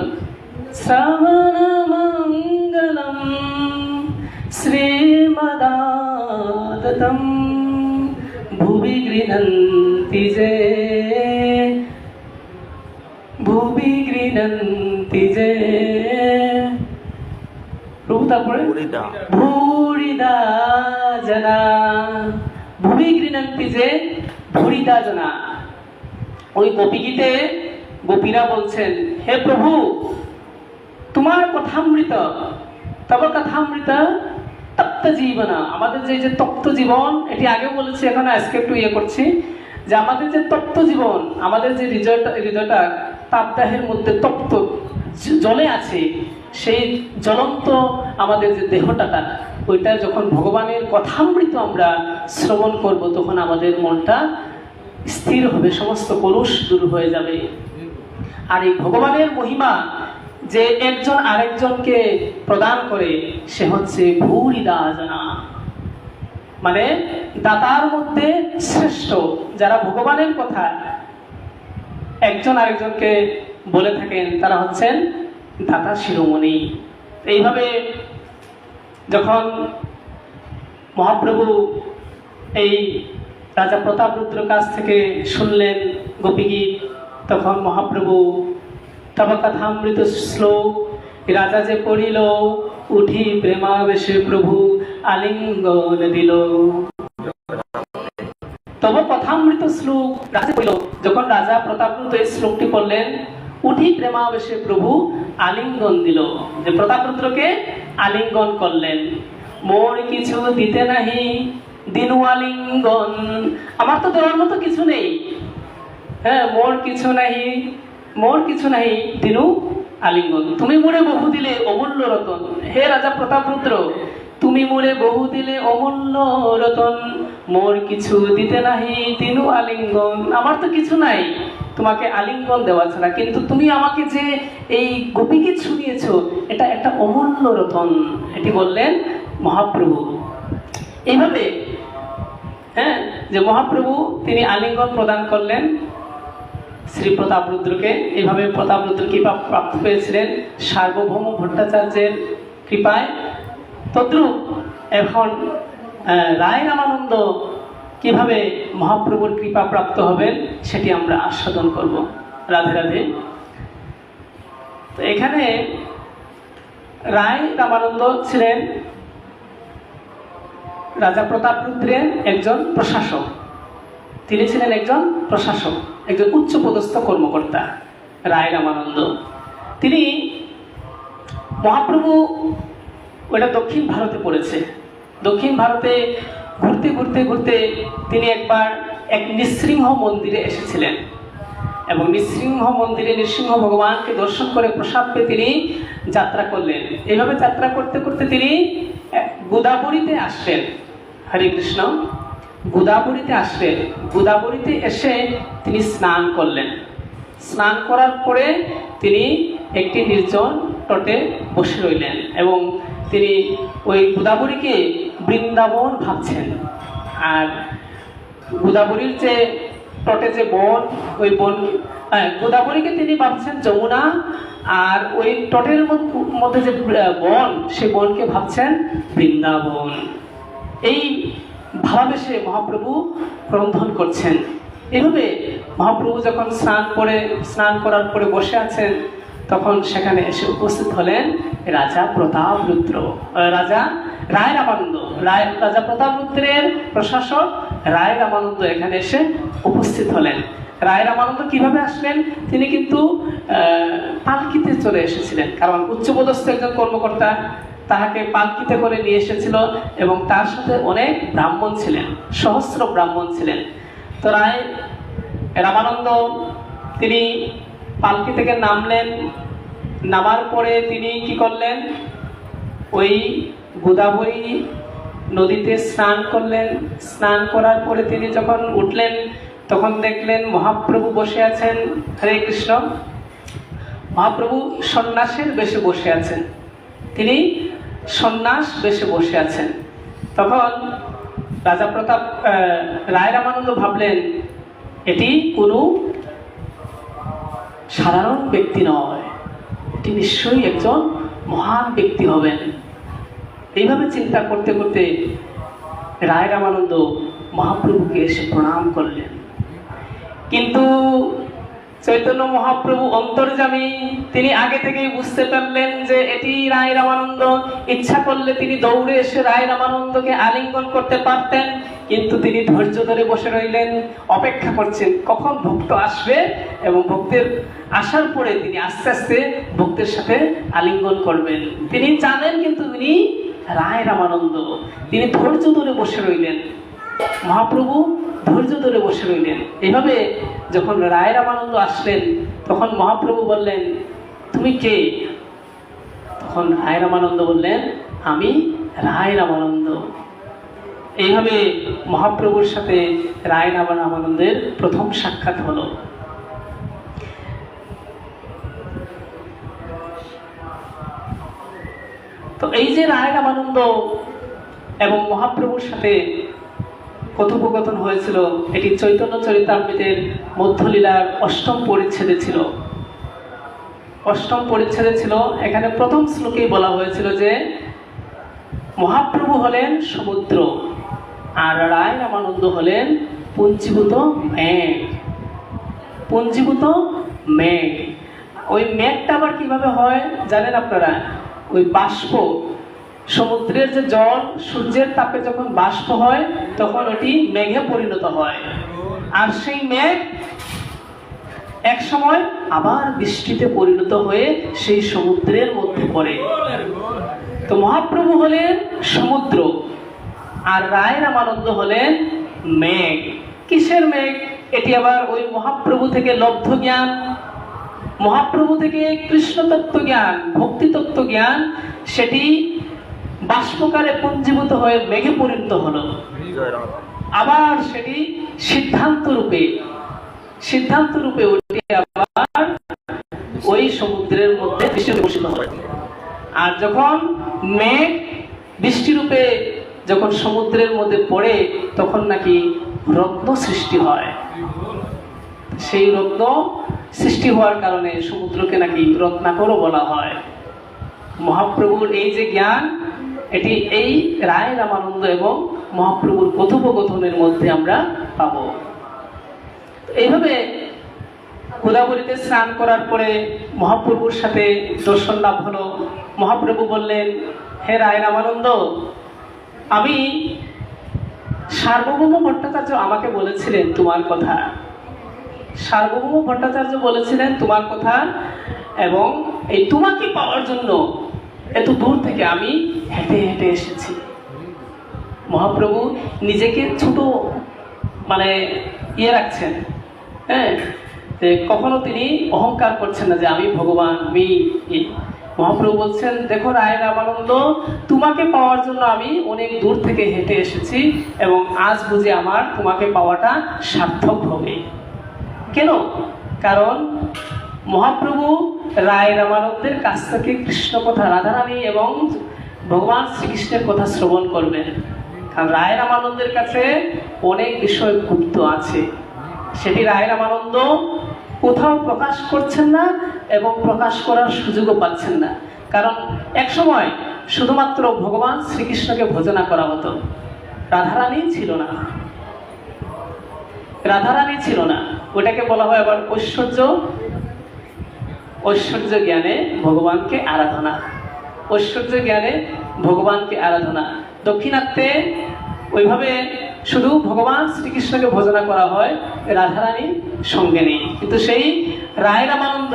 শ্রবণমঙ্গলম শ্রীমদাততম ভুবি গৃহন্তি যে, ভুবি গৃহন্তি যে। প্রভু তারপরে ভূরিদা জনা, ভুবি গৃহন্তি যে ভূরিদা জনা। ওই গোপী গীতে গোপীরা বলছেন, হে প্রভু তোমার কথামৃত, তব কথামৃত তপ্ত জীবন, আমাদের যে তপ্ত জীবন, এটি আগেও বলেছি, এখন আজকে একটু করছি, যে আমাদের যে তপ্ত জীবন, আমাদের যে হৃদয়টা তাপদাহের মধ্যে তপ্ত জলে আছে, সেই জ্বলন্ত আমাদের যে দেহটা, ওইটা যখন ভগবানের কথামৃত আমরা শ্রবণ করব, তখন আমাদের মনটা স্থির হবে, সমস্ত কলুষ দূর হয়ে যাবে। আর এই ভগবানের মহিমা যে একজন আরেকজনকে প্রদান করে, সে হচ্ছে ভূরিদা জনা, মানে দাতার মধ্যে শ্রেষ্ঠ, যারা ভগবানের কথা একজন আরেকজনকে বলে থাকেন, তারা হচ্ছেন দাতা শিরোমণি। এইভাবে যখন মহাপ্রভু এই রাজা প্রতাপ রুদ্রের কাছ থেকে শুনলেন গোপী গীত, তখন মহাপ্রভু তব কথামৃত শ্লোক রাজা যে পড়িল, উঠি প্রেমাবেশে প্রভু আলিঙ্গন দিল। তব কথামৃত শ্লোক রাজা পড়িল, যখন রাজা প্রতাপ রুদ্র এই শ্লোকটি পড়লেন, উঠি প্রেমাবেশে প্রভু আলিঙ্গন দিল, যে প্রতাপ রুদ্রকে আলিঙ্গন করলেন। মোর কিছু দিতে নাহি দিনু আলিঙ্গন, আমার তো দেওয়ার মতো কিছু নেই, হ্যাঁ মোর কিছু নাহি, মোর কিছু নাহি দিনু আলিঙ্গন, তুমি মোরে বহু দিলে অমূল্য রতন। হে রাজা প্রতাপ রুদ্র, তুমি মোরে বহু দিলে অমূল্য রতন, মোর কিছু দিতে নাহি দিনু আলিঙ্গন, আমার তো কিছু নাই তোমাকে আলিঙ্গন দেওয়া ছাড়া, কিন্তু তুমি আমাকে যে এই গোপী গীত শুনিয়েছো, এটা একটা অমূল্য রতন, এটি বললেন মহাপ্রভু। এইভাবে হ্যাঁ, যে মহাপ্রভু তিনি আলিঙ্গন প্রদান করলেন শ্রী প্রতাপরুদ্রকে। এইভাবে প্রতাপরুদ্র কৃপা প্রাপ্ত হয়েছিলেন সার্বভৌম ভট্টাচার্যের কৃপায়। তদ্রূপ এখন রায় রামানন্দ কিভাবে মহাপ্রভুর কৃপা প্রাপ্ত হবেন সেটি আমরা আস্বাদন করব। রাধে রাধে। তো এখানে রায় রামানন্দ ছিলেন রাজা প্রতাপরুদ্রের একজন প্রশাসক। তিনি ছিলেন একজন প্রশাসক, একজন উচ্চপদস্থ কর্মকর্তা রায় রামানন্দ। তিনি মহাপ্রভু ওটা দক্ষিণ ভারতে পড়েছে। দক্ষিণ ভারতে ঘুরতে ঘুরতে ঘুরতে তিনি একবার এক নৃসিংহ মন্দিরে এসেছিলেন এবং নৃসিংহ মন্দিরে নৃসিংহ ভগবানকে দর্শন করে প্রসাদ পেয়ে তিনি যাত্রা করলেন। এইভাবে যাত্রা করতে করতে তিনি গোদাবরীতে আসলেন। হরে কৃষ্ণ। গোদাবরীতে আসলেন। গোদাবরীতে এসে তিনি স্নান করলেন। স্নান করার পরে তিনি একটি নির্জন তটে বসে রইলেন এবং তিনি ওই গোদাবরীকে বৃন্দাবন ভাবছেন। আর গোদাবরীর যে তটে যে বন, ওই বন, গোদাবরীকে তিনি ভাবছেন যমুনা, আর ওই তটের মধ্যে যে বন, সেই বনকে ভাবছেন বৃন্দাবন। এই ভাবাবেশে মহাপ্রভু ক্রন্দন করছেন। এভাবে মহাপ্রভু যখন স্নান করার পরে বসে আছেন, তখন সেখানে এসে উপস্থিত হলেন রাজা প্রতাপরুদ্র, রাজা রায় রামানন্দ। রাজা প্রতাপরুদ্রের প্রশাসক রায় রামানন্দ এখানে এসে উপস্থিত হলেন। রায় রামানন্দ কিভাবে আসলেন? তিনি কিন্তু পালকিতে চলে এসেছিলেন, কারণ উচ্চপদস্থ একজন কর্মকর্তা তাহাকে পালকিতে করে নিয়ে এসেছিল এবং তার সাথে অনেক ব্রাহ্মণ ছিলেন, সহস্র ব্রাহ্মণ ছিলেন। তো রায় রামানন্দ তিনি পালকি থেকে নামলেন। নামার পরে তিনি কি করলেন? ওই গোদাবরী নদীতে স্নান করলেন। স্নান করার পরে তিনি যখন উঠলেন, তখন দেখলেন মহাপ্রভু বসে আছেন। হরে কৃষ্ণ। মহাপ্রভু সন্ন্যাসের বেশে বসে আছেন। তিনি সন্ন্যাস বেশে বসে আছেন। তখন রায় রামানন্দ ভাবলেন, এটি কোনো সাধারণ ব্যক্তি নয়, এটি নিশ্চয়ই একজন মহান ব্যক্তি হবেন। এইভাবে চিন্তা করতে করতে রায় রামানন্দ মহাপ্রভুকে এসে প্রণাম করলেন। কিন্তু চৈতন্য মহাপ্রভু অন্তর্যামী, তিনি আগে থেকেই বুঝতে পারলেন যে এটি রায় রামানন্দ। ইচ্ছা করলে তিনি দৌড়ে এসে রায় রামানন্দকে আলিঙ্গন করতে পারতেন, কিন্তু তিনি ধৈর্য ধরে বসে রইলেন, অপেক্ষা করছেন কখন ভক্ত আসবে এবং ভক্তের আসার পরে তিনি আস্তে আস্তে ভক্তের সাথে আলিঙ্গন করবেন। তিনি জানেন কিন্তু তিনি রায় রামানন্দ। তিনি ধৈর্য ধরে বসে রইলেন। মহাপ্রভু ধৈর্য ধরে বসে রইলেন। এইভাবে যখন রায় রামানন্দ আসলেন, তখন মহাপ্রভু বললেন, তুমি কে? তখন রায় রামানন্দ বললেন, আমি রায় রামানন্দ। এইভাবে মহাপ্রভুর সাথে রায় রামানন্দের প্রথম সাক্ষাৎ হলো। তো এই যে রায় রামানন্দ এবং মহাপ্রভুর সাথে কথোপকথন হয়েছিল, এটি চৈতন্য চরিতামৃতের মধ্যলীলার অষ্টম পরিচ্ছেদে ছিল। অষ্টম পরিচ্ছেদে ছিল। এখানে প্রথম শ্লোকেই বলা হয়েছিল যে মহাপ্রভু হলেন সমুদ্র আর রায় রামানন্দ হলেন পুঞ্জীভূত মেঘ। পুঞ্জীভূত মেঘ। ওই মেঘটা আবার কিভাবে হয় জানেন আপনারা? ওই বাষ্প, সমুদ্রের যে জল সূর্যের তাপে যখন বাষ্প হয়, তখন ওটি মেঘে পরিণত হয়। আর সেই মেঘ এক সময় আবার বৃষ্টিতে পরিণত হয়ে সেই সমুদ্রের মধ্যে পড়ে। তো মহাপ্রভু হলেন সমুদ্র আর রায় রামানন্দ হলেন মেঘ। কিসের মেঘ? এটি আবার ওই মহাপ্রভু থেকে লব্ধ জ্ঞান, মহাপ্রভু থেকে কৃষ্ণ তত্ত্ব জ্ঞান, ভক্তি তত্ত্ব জ্ঞান, সেটি বাষ্পকারে পুঞ্জীভূত হয়ে মেঘে পরিণত হলো। আবার সেটি সিদ্ধান্ত রূপে উঠে আবার ওই সমুদ্রের মধ্যে বৃষ্টি হয়। আর যখন মেঘ বৃষ্টিরূপে যখন সমুদ্রের মধ্যে পড়ে, তখন নাকি রত্ন সৃষ্টি হয়। সেই রত্ন সৃষ্টি হওয়ার কারণে সমুদ্রকে নাকি রত্নাকরও বলা হয়। মহাপ্রভুর এই যে জ্ঞান, এটি এই রায় রামানন্দ এবং মহাপ্রভুর কথোপকথনের মধ্যে আমরা পাব। এইভাবে গোদাবরীতে স্নান করার পরে মহাপ্রভুর সাথে দর্শন লাভ হলো। মহাপ্রভু বললেন, হে রায় রামানন্দ, আমি সার্বভৌম ভট্টাচার্য আমাকে বলেছিলেন তোমার কথা, সার্বভৌম ভট্টাচার্য বলেছিলেন তোমার কথা, এবং এই তোমাকে পাওয়ার জন্য এত দূর থেকে আমি হেঁটে হেঁটে এসেছি। মহাপ্রভু নিজেকে ছোট রাখছেন, হ্যাঁ, কখনো তিনি অহংকার করছেন না যে আমি ভগবান, আমি। মহাপ্রভু বলছেন, দেখো রায় রামানন্দ, তোমাকে পাওয়ার জন্য আমি অনেক দূর থেকে হেঁটে এসেছি, এবং আজ বুঝে আমার তোমাকে পাওয়াটা সার্থক হবে। কেন? কারণ মহাপ্রভু রায় রামানন্দের কাছ থেকে কৃষ্ণ কথা, রাধারানী এবং ভগবান শ্রীকৃষ্ণের কথা শ্রবণ করবেন। কারণ রায় রামানন্দের কাছে অনেক বিষয় গুপ্ত আছে, সেটি রায় রামানন্দ কোথাও প্রকাশ করছেন না এবং প্রকাশ করার সুযোগও পাচ্ছেন না। কারণ এক সময় শুধুমাত্র ভগবান শ্রীকৃষ্ণকে ভজনা করা হতো, রাধারানী ছিল না, রাধারানী ছিল না। ওটাকে বলা হয় আবার ঐশ্বর্য, ঐশ্বর্য জ্ঞানে ভগবানকে আরাধনা, ঐশ্বর্য জ্ঞানে ভগবানকে আরাধনা। দক্ষিণাত্যে ওইভাবে শুধু ভগবান শ্রীকৃষ্ণকে ভজনা করা হয়, রাধারানীর সঙ্গে নেই। কিন্তু সেই রায় রামানন্দ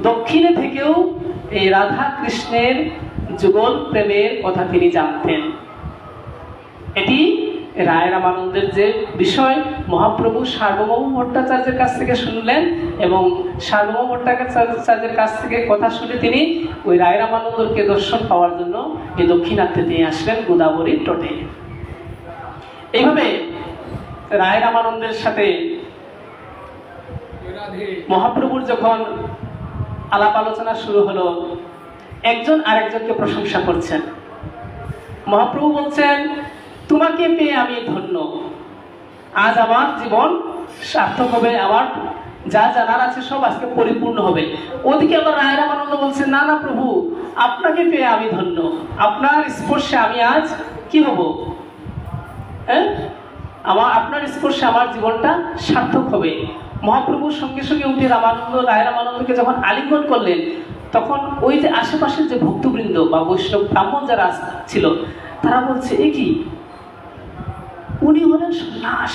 দক্ষিণে থেকেও এই রাধা কৃষ্ণের যুগল প্রেমের কথা তিনি জানতেন। এটি রায় রামানন্দের যে বিষয়, মহাপ্রভু সার্বভৌম ভট্টাচার্যের কাছ থেকে শুনলেন, এবং সার্বভৌম ভট্টাচার্যের কাছ থেকে কথা শুনে তিনি ওই রায় রামানন্দকে দর্শন পাওয়ার জন্য এই দক্ষিণাত্যে তিনি আসলেন গোদাবরীর তটে। এইভাবে রায় রামানন্দের সাথে মহাপ্রভুর যখন আলাপ আলোচনা শুরু হলো, একজন আরেকজনকে প্রশংসা করছেন। মহাপ্রভু বলছেন, তোমাকে পেয়ে আমি ধন্য, আজ আমার জীবন সার্থক হবে, আমার যা জানার আছে সব আজকে পরিপূর্ণ হবে। ওদিকে আবার রায় রামানন্দ বলছেন, না না প্রভু, আপনাকে পেয়ে আমি ধন্য, আপনার স্পর্শে আমি আজ কি হব, হ্যাঁ, আপনার স্পর্শে আমার জীবনটা সার্থক হবে। মহাপ্রভুর সঙ্গে সঙ্গে উঠে রায় রামানন্দকে যখন আলিঙ্গন করলেন, তখন ওই যে আশেপাশের যে ভক্তবৃন্দ বা বৈষ্ণব ব্রাহ্মণ যারা ছিল, তারা বলছে, এ কি, উনি হলেন সন্ন্যাস,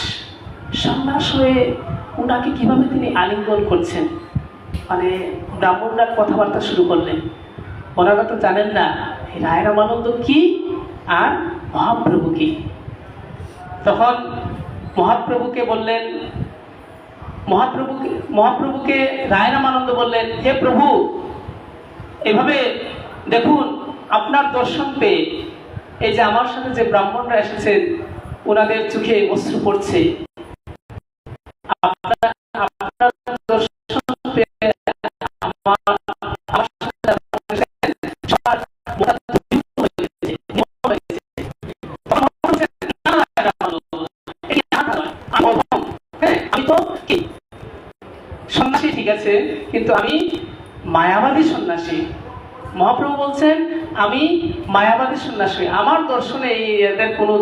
সন্ন্যাস হয়ে উনাকে কিভাবে তিনি আলিঙ্গন করছেন। ব্রাহ্মণরা কথাবার্তা শুরু করলেন, ওনারা তো জানেন না রায় রামানন্দ কি আর মহাপ্রভু কি। তখন মহাপ্রভুকে বললেন, মহাপ্রভুকে রায় রামানন্দ বললেন, হে প্রভু, এভাবে দেখুন আপনার দর্শন পেয়ে এই যে আমার সাথে যে ব্রাহ্মণরা এসেছেন, ওনাদের চোখে অশ্রু পড়ছে। আপনার দর্শন পেয়ে আমি তো কি সন্ন্যাসী, ঠিক আছে, কিন্তু আমি মায়াবাদী সন্ন্যাসী। মহাপ্রভু বলছেন, আমি মায়াবাদী সন্ন্যাসী, আমার দর্শনে এদের কোনো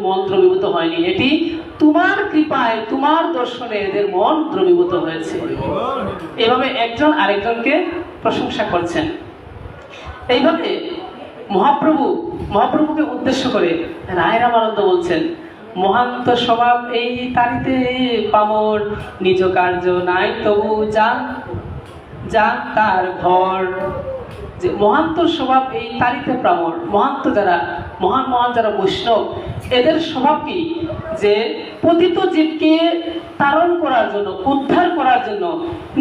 মন দ্রবীভূত হয়নি, এটি তোমার কৃপায়, তোমার দর্শনে এদের মন দ্রবীভূত হয়েছে। এভাবে একজন আরেকজনকে প্রশংসা করছেন। এইভাবে মহাপ্রভুকে উদ্দেশ্য করে রায় রামানন্দ বলছেন, মহান্ত স্বভাব এই তারিতে পামর, নিজ কার্য নাই তবু যান তার ঘর। যে মহান্ত স্বভাব এই তারিতে প্রামর, মহান্ত যারা মহান যারা বৈষ্ণব, এদের স্বভাব কি, যে পতিত জীবকে তারণ করার জন্য, উদ্ধার করার জন্য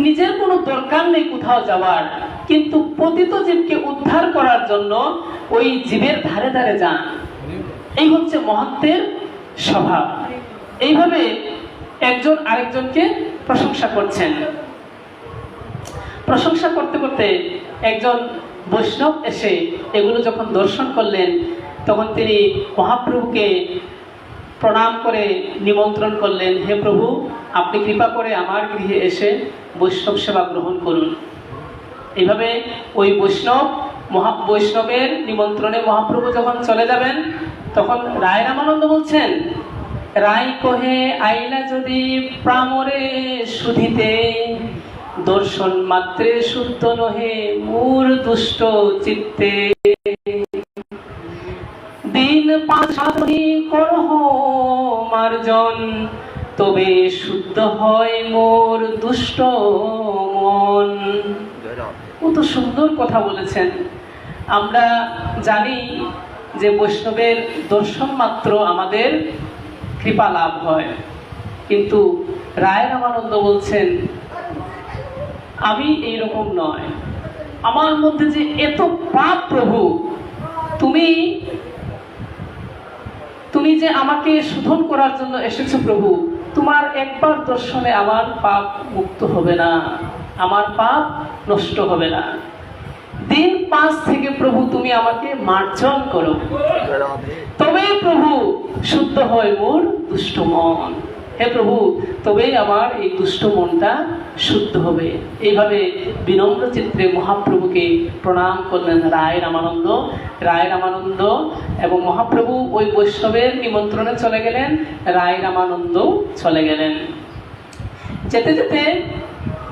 নিজের কোনো দরকার নেই কোথাও যাওয়ার, কিন্তু পতিত জীবকে উদ্ধার করার জন্য ওই জীবের ধারে ধারে যান। এই হচ্ছে মহান্তের স্বভাব। এইভাবে একজন আরেকজনকে প্রশংসা করছেন। প্রশংসা করতে করতে একজন বৈষ্ণব এসে এগুলো যখন দর্শন করলেন, তখন তিনি মহাপ্রভুকে প্রণাম করে নিমন্ত্রণ করলেন, হে প্রভু, আপনি কৃপা করে আমার গৃহে এসে বৈষ্ণব সেবা গ্রহণ করুন। এইভাবে ওই বৈষ্ণবের নিমন্ত্রণে মহাপ্রভু যখন চলে যাবেন, তখন রায় রামানন্দ বলছেন, রায় কহে আইলা যদি প্রামরে সুধিতে, দর্শন মাত্রে শুদ্ধ নহে মূর দুষ্ট চিত্তে। দিন ৫-৭ করহ মার্জন, তবে শুদ্ধ হয় মোর দুষ্ট মন। কত সুন্দর কথা বলেছেন। আমরা জানি যে বৈষ্ণবের দর্শন মাত্র আমাদের কৃপা লাভ হয়, কিন্তু রায় রামানন্দ বলছেন, আমি এইরকম নয়, আমার মধ্যে যে এত পাপ প্রভু, তুমি যে আমাকে শোধন করার জন্য এসেছো প্রভু, তোমার একবার দর্শনে আমার পাপ মুক্ত হবে না, আমার পাপ নষ্ট হবে না। দিন 5 থেকে প্রভু তুমি আমাকে মার্জন করো, তবেই প্রভু শুদ্ধ হয় মোর দুষ্ট মন। হে প্রভু, তবেই আমার এই দুষ্ট মনটা শুদ্ধ হবে। এইভাবে বিনম্র চিত্রে মহাপ্রভুকে প্রণাম করলেন রায় রামানন্দ এবং মহাপ্রভু ওই বৈষ্ণবের নিমন্ত্রণে চলে গেলেন, রায় রামানন্দ চলে গেলেন। যেতে যেতে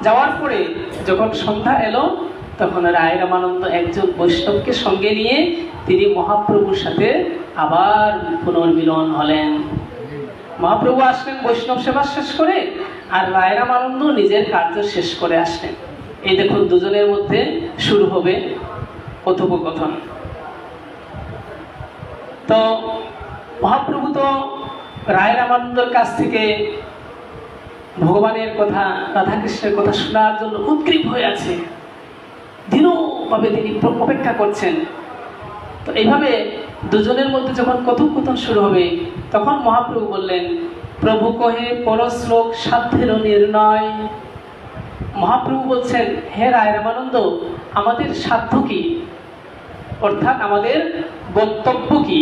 যাওয়ার পরে যখন সন্ধ্যা এলো, তখন রায় রামানন্দ একজন বৈষ্ণবকে সঙ্গে নিয়ে তিনি মহাপ্রভুর সাথে আবার পুনর্মিলন হলেন। মহাপ্রভু আসলেন বৈষ্ণব সেবা শেষ করে, আর রায় রামানন্দ নিজের কার্য শেষ করে আসলেন। এই দেখুন, দুজনের মধ্যে শুরু হবে কথোপকথন। তো মহাপ্রভু তো রায় রামানন্দের কাছ থেকে ভগবানের কথা, রাধাকৃষ্ণের কথা শোনার জন্য উদ্গ্রীব হয়ে আছে, দৃঢ়ভাবে তিনি অপেক্ষা করছেন। তো এইভাবে দুজনের মধ্যে যখন কথোপকথন শুরু হবে, তখন মহাপ্রভু বললেন, প্রভু কহে পরশ্লোক সাধ্যের নির্ণয়। মহাপ্রভু বলছেন, হে রায় রামানন্দ, আমাদের সাধ্য কি, অর্থাৎ আমাদের গন্তব্য কি,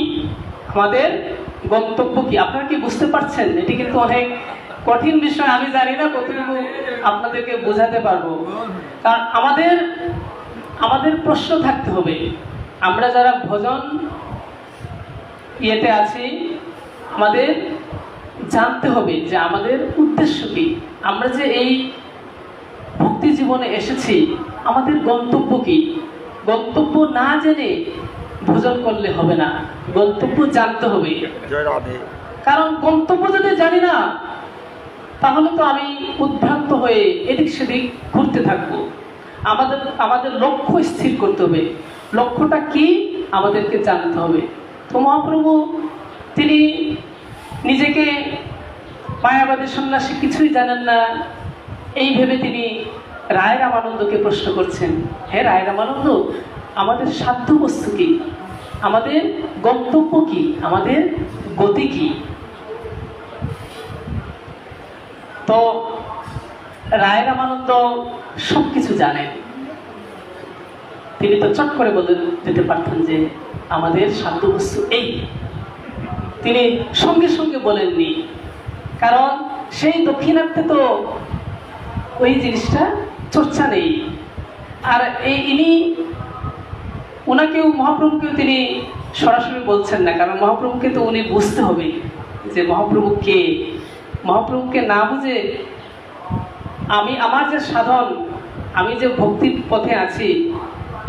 আপনারা কি বুঝতে পারছেন? এটি কিন্তু অনেক কঠিন বিষয়, আমি জানি না কতটুকু আপনাদেরকে বোঝাতে পারবো। কারণ আমাদের প্রশ্ন থাকতে হবে। আমরা যারা ভজন ইয়েতে আছি, আমাদের জানতে হবে যে আমাদের উদ্দেশ্য কি, আমরা যে এই ভক্তি জীবনে এসেছি, আমাদের গন্তব্য কি। গন্তব্য না জেনে ভজন করলে হবে না, গন্তব্য জানতে হবে। কারণ গন্তব্য যদি জানি না, তাহলে তো আমি উদ্ভ্রান্ত হয়ে এদিক সেদিক ঘুরতে থাকবো। আমাদের লক্ষ্য স্থির করতে হবে, লক্ষ্যটা কি আমাদেরকে জানতে হবে। তো মহাপ্রভু তিনি নিজেকে মায়াবাদী সন্ন্যাসী, কিছুই জানেন না, এই ভেবে তিনি রায় রামানন্দকে প্রশ্ন করছেন, হে রায় রামানন্দ, আমাদের সাধ্য বস্তু কি, আমাদের গন্তব্য কি, আমাদের গতি কি। তো রায় রামানন্দ সবকিছু জানেন। তিনি তো চট করে বলে দিতে পারতেন যে আমাদের সাধ্য বস্তু এই। তিনি সঙ্গে সঙ্গে বলেননি, কারণ সেই দক্ষিণাত্যে তো ওই জিনিসটা চর্চা নেই। আর ওনাকেও, মহাপ্রভুকেও তিনি সরাসরি বলছেন না, কারণ মহাপ্রভুকে তো উনি বুঝতে হবে যে মহাপ্রভু কে। মহাপ্রভুকে না বুঝে আমার যে সাধন, আমি যে ভক্তির পথে আছি,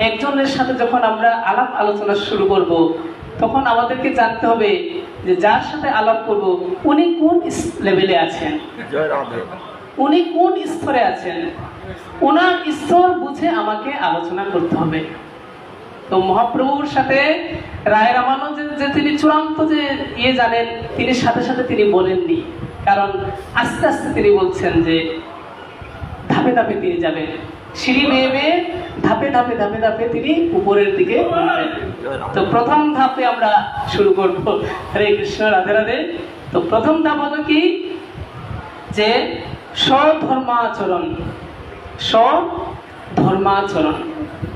একজনের সাথে যখন আমরা আলাপ আলোচনা শুরু করব, তখন আমাদেরকে জানতে হবে যে যার সাথে আলাপ করব উনি কোন লেভেলে আছেন, উনি কোন স্তরে আছেন, ওনার স্তর বুঝে আমাকে আলোচনা করতে হবে। তো মহাপ্রভুর সাথে রায় রামানন্দ যে তিনি চূড়ান্ত যে জানেন, তিনি সাথে সাথে তিনি বলেননি, কারণ আস্তে আস্তে তিনি বলছেন যে ধাপে ধাপে তিনি যাবেন, সিঁড়ি বেয়ে বেয়ে ধাপে ধাপে ধাপে ধাপে তিনি উপরের দিকে উঠবেন। তো প্রথম ধাপে আমরা শুরু করব। হরে কৃষ্ণ, রাধে রাধে। তো প্রথম ধাপ হলো কি, যে স্বধর্মাচরণ,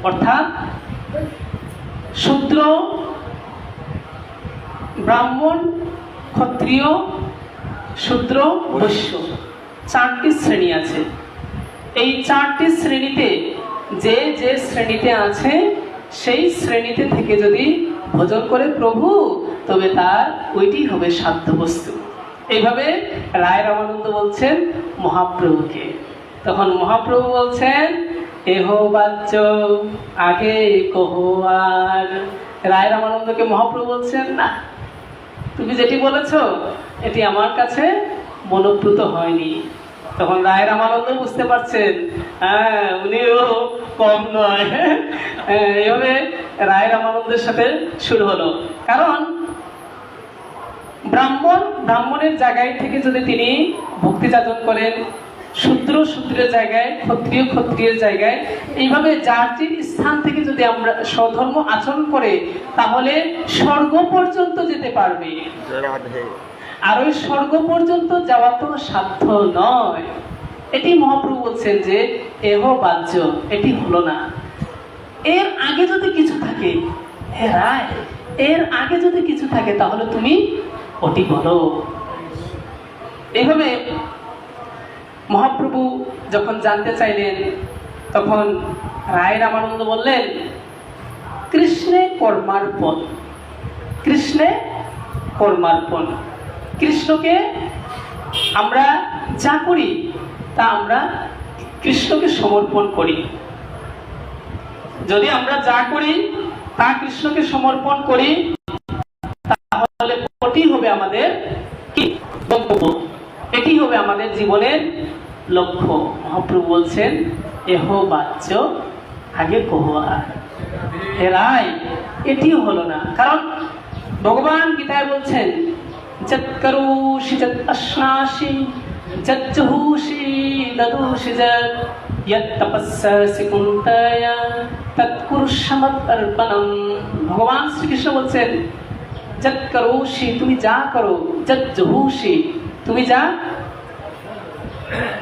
অর্থাৎ শূদ্র, ব্রাহ্মণ ক্ষত্রিয়, শূদ্র, বৈশ্য, 4টি শ্রেণী আছে। এই 4টি শ্রেণীতে যে যে শ্রেণীতে আছে সেই শ্রেণীতে থেকে যদি ভোজন করে প্রভু, তবে তার ওইটি হবে সাধ্য বস্তু। এইভাবে রায় রামানন্দ বলছেন মহাপ্রভুকে। তখন মহাপ্রভু বলছেন, এহ বাচ্য আগে কহো আর। রায় রামানন্দকে মহাপ্রভু বলছেন, না, তুমি যেটি বলেছ এটি আমার কাছে মনোপ্রুত হয়নি। তখন রায় রামানন্দ বুঝতে পারছেন, হ্যাঁ, উনিও কম নয়। এইভাবে রায় রামানন্দের সাথে শুরু হলো। কারণ ব্রাহ্মণের জায়গায় থেকে যদি তিনি ভক্তি যাচন করেন, শূদ্রের জায়গায়, ক্ষত্রিয়ের জায়গায়, এইভাবে জাতির স্থান থেকে যদি আমরা স্বধর্ম আচরণ করে, তাহলে স্বর্গ পর্যন্ত যেতে পারবে। আর ওই স্বর্গ পর্যন্ত যাওয়া তো সাধ্য নয়। এটি মহাপ্রভু বলছেন যে এহ বাহ্য, এটি হলো না। এর আগে যদি কিছু থাকে, হে রায়, এর আগে যদি কিছু থাকে তাহলে তুমি ওটি বলো। এইভাবে মহাপ্রভু যখন জানতে চাইলেন, তখন রায় রামানন্দ বললেন, কৃষ্ণে কর্মার্পণ, কৃষ্ণে কর্মার্পণ। কৃষ্ণকে আমরা যা করি তা আমরা কৃষ্ণকে সমর্পণ করি। যদি আমরা যা করি তা কৃষ্ণকে সমর্পণ করি, তাহলে ওটি হবে আমাদের কি গন্তব্য, এটি হবে আমাদের জীবনের লক্ষ্য। মহাপ্রভু বলছেন, এহ বাচ্য আগে কহা। হে রায়, এটিও হলো না। কারণ ভগবান গীতায় বলছেন, যৎ করোষি যৎ অশ্নাসি যৎ জহুষি দদুষি যৎ यत् तपस्सि कुन्तय तत्कुरुष्व मदर्पणम। ভগবান শ্রীকৃষ্ণ বলছেন, যৎ করোষি, তুমি যা করো, যৎ জহুষি, তুমি যা,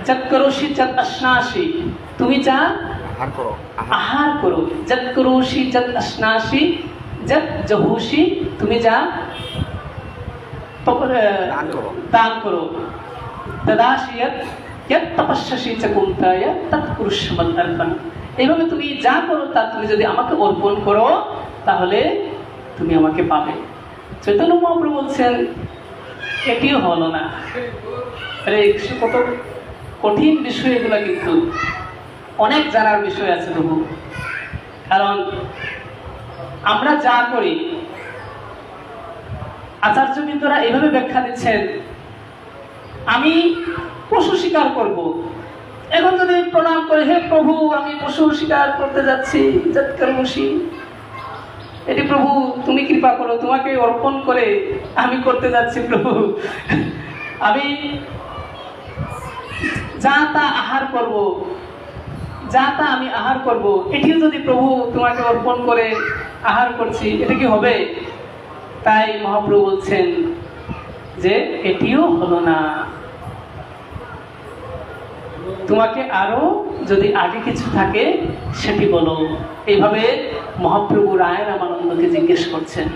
যৎ করোষি যৎ অশ্নাসি, তুমি যা আহার করো, যৎ করোষি যৎ অশ্নাসি যৎ জহুষি, তুমি যা দান করো, তদাসি যৎ তপস্যসি চ কুন্তয় তৎকুরুষ্ব মদর্পণম। এইভাবে তুমি যা করো তা তুমি যদি আমাকে অর্পণ করো, তাহলে তুমি আমাকে পাবে। চৈতন্য মহাপ্রভু বলছেন, এটিও হলো না। আরে কত কঠিন বিষয় এগুলো, কিন্তু অনেক জানার বিষয় আছে তবু। কারণ আমরা যা করি, আচার্যবৃন্দরা এইভাবে ব্যাখ্যা দিচ্ছেন, আমি পশু শিকার করব, এখন যদি প্রণাম করে, হে প্রভু আমি পশু শিকার করতে যাচ্ছি, যৎকর্মসি, এটি প্রভু তুমি কৃপা করো, তোমাকে অর্পণ করে আমি করতে যাচ্ছি প্রভু, আমি যা তা আহার করব, যা তা আমি আহার করব, এটিও যদি প্রভু তোমাকে অর্পণ করে আহার করছি, এটা কি হবে? তাই মহাপ্রভু বলছেন যে এটিও হলো না। তোমাকে আরো যদি আগে কিছু থাকে সেটি বলো। এইভাবে মহাপ্রভু রায় রামানন্দকে জিজ্ঞেস করছেন।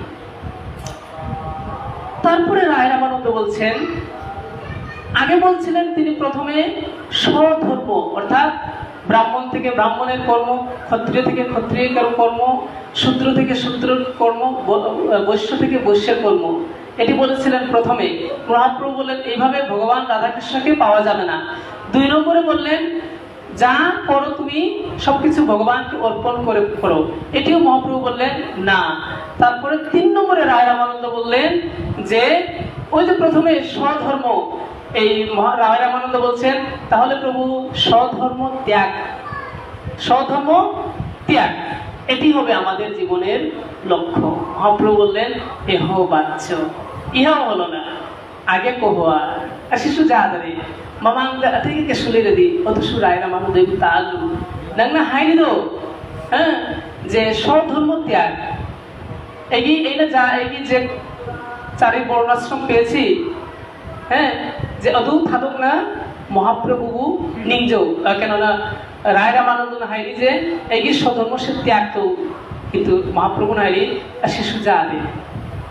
তারপরে রায় রামানন্দ বলছেন, আগে বলছিলেন তিনি প্রথমে স্বধর্ম, অর্থাৎ ব্রাহ্মণ থেকে ব্রাহ্মণের কর্ম, ক্ষত্রিয় থেকে ক্ষত্রিয়ের কর্ম, শূদ্র থেকে শূদ্রের কর্ম, বৈশ্য থেকে বৈশ্যের কর্ম, এটি বলেছিলেন প্রথমে। মহাপ্রভু বললেন, এইভাবে ভগবান রাধাকৃষ্ণকে পাওয়া যাবে না। 2 নম্বরে বললেন, যা করো তুমি সবকিছু ভগবানকে অর্পণ করে করো, এটিও মহাপ্রভু বললেন না। তারপরে 3 নম্বরে রায় রামানন্দ বললেন যে ওই যে প্রথমে স্বধর্ম, এই রায় রামানন্দ বলছেন তাহলে প্রভু স্বধর্ম ত্যাগ, স্বধর্ম ত্যাগ, এটি হবে আমাদের জীবনের লক্ষ্য। মহাপ্রভু বললেন, এহ বাচ্য, ইহাও হলো না, আগে কহোয়া শিশু যাহাদারে মামাঙ্গ থেকে সুলিরদি অতসু রায় রামানন্দ তালু নাংনা হাইনি দো, হ্যাঁ, যে স্বধর্ম ত্যাগ, এই না যা এই যে 4 বর্ণাশ্রম পেয়েছি, হ্যাঁ, যে অদূত থাকুক না মহাপ্রভু নিঞ্জৌ, কেননা রায় রামানন্দ নাহাইনি যে এই স্বধর্ম সে ত্যাগ তো, কিন্তু মহাপ্রভু নাহাইনি শিশু যা দে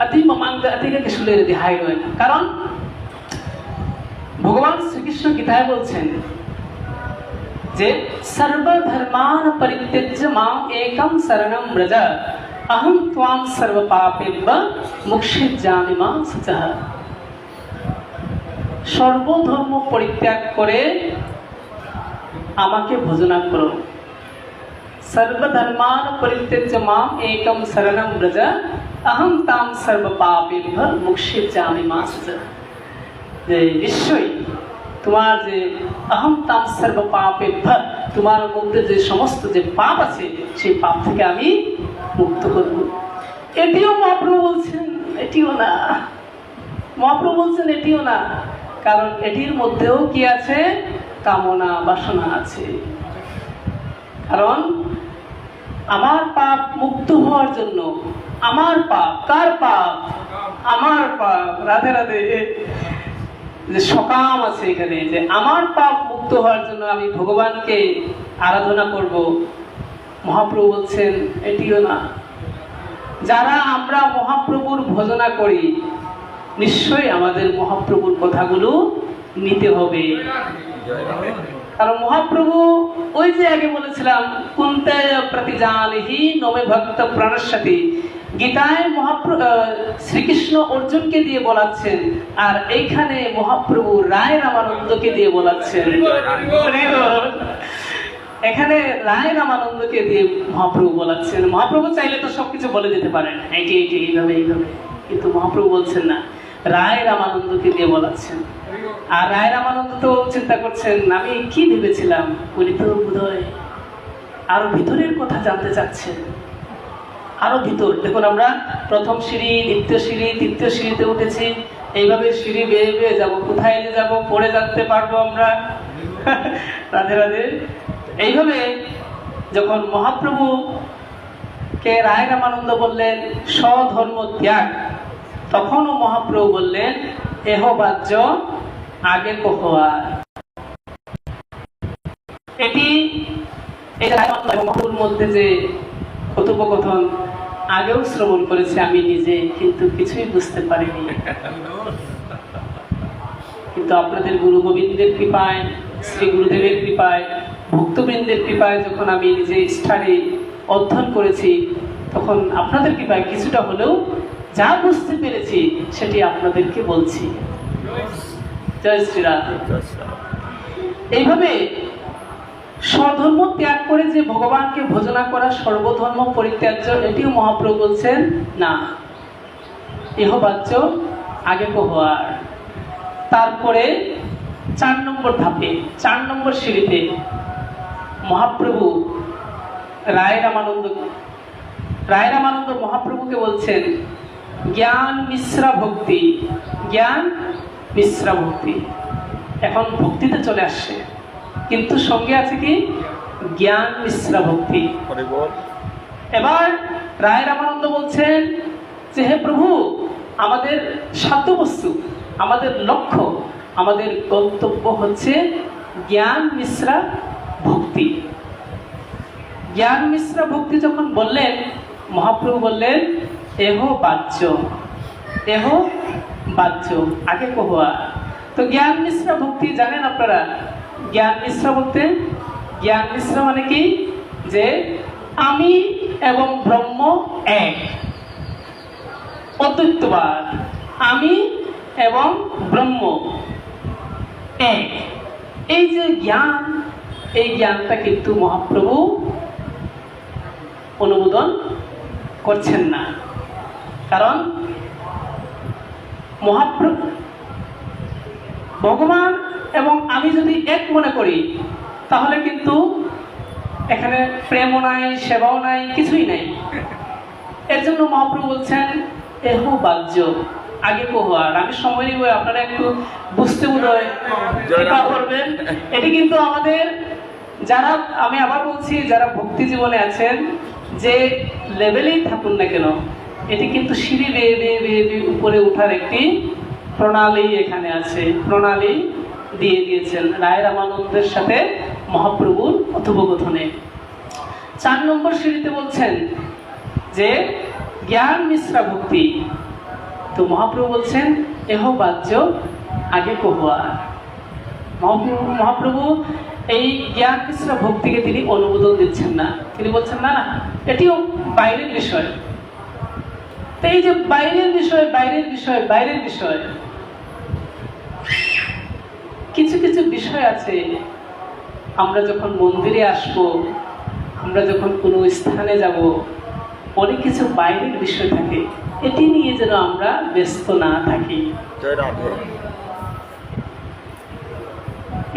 अति ममांग अति के किशुले दिहाई रहे कारण भगवान श्री कृष्ण गीताয় বলছেন যে सर्वधर्मान परित्यज्य माम एकम शरणं व्रज अहम त्वां सर्व पापेभ्यो मोक्षयिष्यामि मा शुचः সর্বধর্ম পরিত্যাগ করে আমাকে ভজনা করো सर्वधर्मान परित्यज्य माम एकम शरणं व्रज अहम ताम सर्व पापेभ्यो मोक्षयिष्यामि मा शुचः যে নিশ্চয়ই তোমার যে अहम ताम सर्व पापेभ्यो তোমার মধ্যে যে সমস্ত যে পাপ আছে সেই পাপ থেকে আমি মুক্ত করব এটিও মহাপ্রভু বলছেন এটিও না মহাপ্রভু বলছেন এটিও না কারণ এটির মধ্যেও কি আছে কামনা বাসনা আছে কারণ আমার পাপ মুক্ত হওয়ার জন্য আমার পাপ কার পাপ আমার পাপ রাধে রাধে যে সকাম আছে এখানে যে আমার পাপ মুক্ত হওয়ার জন্য আমি ভগবানকে আরাধনা করব মহাপ্রভু বলছেন এটিও না যারা আমরা মহাপ্রভুর ভজনা করি নিশ্চয়ই আমাদের মহাপ্রভুর কথাগুলো নিতে হবে কারণ মহাপ্রভু ওই যে আগে বলেছিলাম কুন্তে প্রতিজানহি নমে ভক্ত প্রাণস্যতি গীতায় মহাপ্রভু শ্রীকৃষ্ণ অর্জুনকে দিয়ে বলাচ্ছেন আর এইখানে মহাপ্রভু রায় রামানন্দকে দিয়ে বলাচ্ছেন এখানে রায় রামানন্দকে দিয়ে মহাপ্রভু বলাচ্ছেন মহাপ্রভু চাইলে তো সবকিছু বলে দিতে পারেন এইটি এইটি এইভাবে এইভাবে কিন্তু মহাপ্রভু বলছেন না রায় রামানন্দকে দিয়ে বলাচ্ছেন আর রায় রামানন্দ তো চিন্তা করছেন আমি কি ভেবেছিলাম উনি তো বোধহয় আরো ভিতরের কথা জানতে চাচ্ছেন আরো ভিতর দেখুন আমরা প্রথম সিঁড়ি দ্বিতীয় সিঁড়ি তৃতীয় সিঁড়িতে উঠেছি এইভাবে সিঁড়ি বেয়ে বেয়ে যাবো কোথায় যে যাবো পড়ে জানতে পারবো আমরা রাধে রাধে এইভাবে যখন মহাপ্রভু কে রায় রামানন্দ বললেন স্বধর্ম ত্যাগ তখনও মহাপ্রভু বললেন এহ বাহ্য আগে কহোয়ার এটি মহাপ্রভুর মধ্যে যে কথোপকথন আগেও শ্রবণ করেছি আমি নিজে কিন্তু কিছুই বুঝতে পারিনি কিন্তু আপনাদের গুরু গোবিন্দের কৃপায় শ্রী গুরুদেবের কৃপায় ভক্তবৃন্দের কৃপায় যখন আমি নিজে স্টাডি অধ্যয়ন করেছি তখন আপনাদের কৃপায় কিছুটা হলেও যা বুঝতে পেরেছি সেটি আপনাদেরকে বলছি জয় শ্রীরাম এইভাবে স্বধর্ম ত্যাগ করে যে ভগবানকে ভজনা করা সর্বধর্ম পরিত্যাজ্য এটিও মহাপ্রভু বলছেন না এহ বাচ্য আগে কহোয়ার তারপরে 4 নম্বর ধাপে 4 নম্বর সিঁড়িতে মহাপ্রভু রায় রামানন্দ মহাপ্রভুকে বলছেন জ্ঞান মিশ্রা ভক্তি জ্ঞান মিশ্রা ভক্তি এখন ভক্তিতে চলে আসছে কিন্তু সঙ্গে আছে কি জ্ঞান মিশ্রা ভক্তি এবার রায় রামানন্দ বলছেন যে হে প্রভু আমাদের সাধ্যবস্তু আমাদের লক্ষ্য আমাদের গন্তব্য হচ্ছে জ্ঞান মিশ্রা ভক্তি জ্ঞান মিশ্রা ভক্তি যখন বললেন মহাপ্রভু বললেন এহ বাহ্য আগে কহোয়া তো জ্ঞান মিশ্রা ভক্তি জানেন আপনারা জ্ঞান মিশ্রা বলতে জ্ঞান মিশ্রা মানে কি যে আমি এবং ব্রহ্ম এক অদ্বৈতবাদ আমি এবং ব্রহ্ম এক এই যে জ্ঞান এই জ্ঞানটা কিন্তু মহাপ্রভু অনুমোদন করছেন না কারণ মহাপ্রভু ভগবান এবং আমি যদি এক মনে করি তাহলে কিন্তু এখানে প্রেমও নাই সেবাও নাই কিছুই নাই এর জন্য মহাপ্রভু বলছেন এহ বাহ্য আগে কহোয়ার আমি সময় নিব আপনারা একটু বুঝতে বোধহয় করবেন এটি কিন্তু আমাদের যারা আমি আবার বলছি যারা ভক্তি জীবনে আছেন যে লেভেলেই থাকুন না কেন এটি কিন্তু সিঁড়ি বেয়ে বেয়ে বেয়ে বেয়ে উপরে ওঠার একটি প্রণালী এখানে আছে প্রণালী দিয়ে দিয়েছেন রায় রামানন্দের সাথে মহাপ্রভুর কথোপকথনে 4 নম্বর সিঁড়িতে বলছেন যে জ্ঞান মিশ্রা ভক্তি তো মহাপ্রভু বলছেন এহ বাহ্য আগে কহুয়া। মহাপ্রভু এই জ্ঞান মিশ্রা ভক্তিকে তিনি অনুমোদন দিচ্ছেন না। তিনি বলছেন না না, এটিও বাইরের বিষয়। তো এই যে বাইরের বিষয় বাইরের বিষয় বাইরের বিষয়, কিছু কিছু বিষয় আছে, আমরা যখন মন্দিরে আসব, আমরা যখন কোনো স্থানে যাব, অনেক কিছু বাইরের বিষয় থাকে, এটি নিয়ে যেন আমরা ব্যস্ত না থাকি।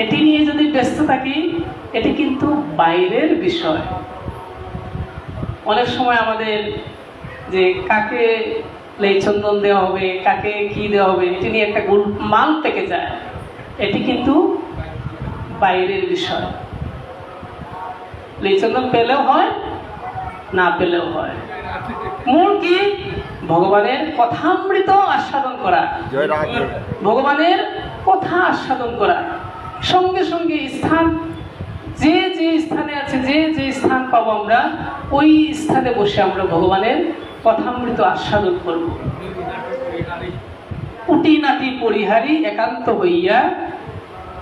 এটি নিয়ে যদি ব্যস্ত থাকি, এটি কিন্তু বাইরের বিষয়। অনেক সময় আমাদের যে কাকে লেচন্দন দেওয়া হবে, কাকে কি দেওয়া হবে, এটি নিয়ে একটা মাল পেকে যায়, এটি কিন্তু বাইরের বিষয়। লেচন্দন পেলেও হয়, না পেলেও হয়। মূল কি? ভগবানের কথামৃত আস্বাদন করা, ভগবানের কথা আস্বাদন করা। সঙ্গে সঙ্গে স্থান, যে যে স্থানে আছে, যে যে স্থান পাবো আমরা, ওই স্থানে বসে আমরা ভগবানের কথামৃত আস্বাদন করব। কুটিনাটি পরিহারী একান্ত হইয়া,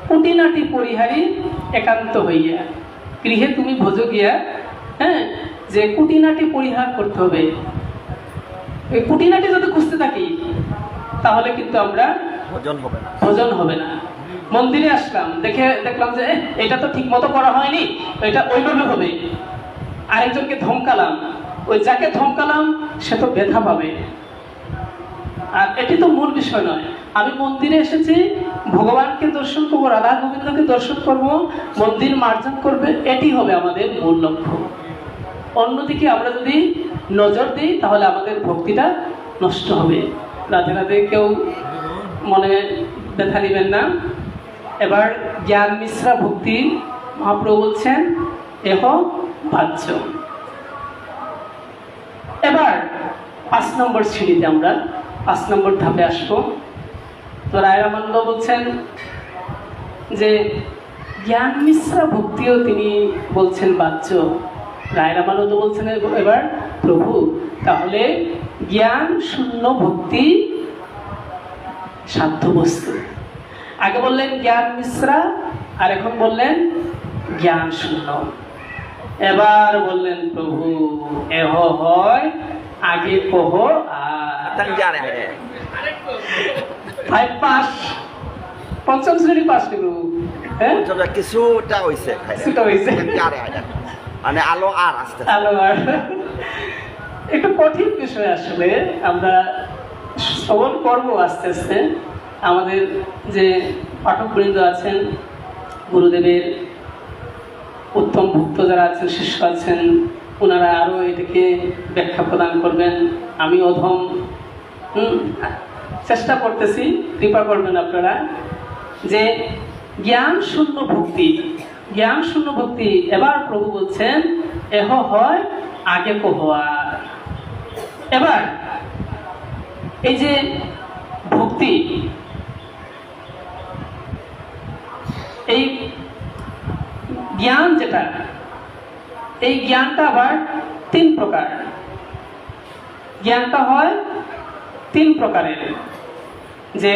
কুটিনাটি পরিহারী একান্ত হইয়া। গৃহে তুমি ভোজ গিয়া, হ্যাঁ, যে কুটিনাটি পরিহার করতে হবে। এই কুটিনাটি যদি খুঁজতে থাকি, তাহলে কিন্তু আমরা ভোজন হবে না। মন্দিরে আসলাম, দেখলাম যে এটা তো ঠিক মতো করা হয়নি, এটা ওইভাবে হবে। আরেকজনকে ধমকালাম, ওই যাকে ধমকালাম সে তো ব্যথা পাবে। আর এটি তো মূল বিষয় নয়। আমি মন্দিরে এসেছি, ভগবানকে দর্শন করবো, রাধা গোবিন্দকে দর্শন করব, মন্দির মার্জন করবে, এটি হবে আমাদের মূল লক্ষ্য। অন্যদিকে আমরা যদি নজর দিই, তাহলে আমাদের ভক্তিটা নষ্ট হবে। রাধে রাধে, কেউ মনে ব্যথা নেবেন না। এবার জ্ঞান মিশ্রা ভক্তি মহাপ্রভু বলছেন এহ বাহ্য। এবার 5 নম্বর সিঁড়িতে আমরা 5 নম্বর ধাপে আসবো। তো রায় রামানন্দ বলছেন যে জ্ঞান মিশ্রা ভক্তিও তিনি বলছেন বাহ্য। রায় রামানন্দ বলছেন এবার প্রভু, তাহলে জ্ঞান শূন্য ভক্তি সাধ্য বস্তু। আগে বললেন জ্ঞান মিশ্রা, আর এখন বললেন জ্ঞান শূন্য। এবার বললেন প্রভু এহ হয় আগে কহ আর 5 পাস, 5ম শ্রেণী পাস করব। হ্যাঁ, কিছুটা হইছে, মানে আলো আর আসতে আলো আর একটু কঠিন বিষয়। আসলে আমরা শ্রবণ করব আস্তে আস্তে। আমাদের যে পাঠকবৃন্দ আছেন, গুরুদেবের উত্তম ভক্ত যারা আছেন, শিষ্য আছেন, ওনারা আরও এটাকে ব্যাখ্যা প্রদান করবেন। আমি অধম চেষ্টা করতেছি, কৃপা করবেন আপনারা। যে জ্ঞান শূন্য ভক্তি, জ্ঞান শূন্য ভক্তি। এবার প্রভু বলছেন এহ হয় আগে কহোয়ার। এবার এই যে ভক্তি, এই জ্ঞান যেটা, এই জ্ঞানটা আবার 3 প্রকার। জ্ঞানটা হয় 3 প্রকারের। যে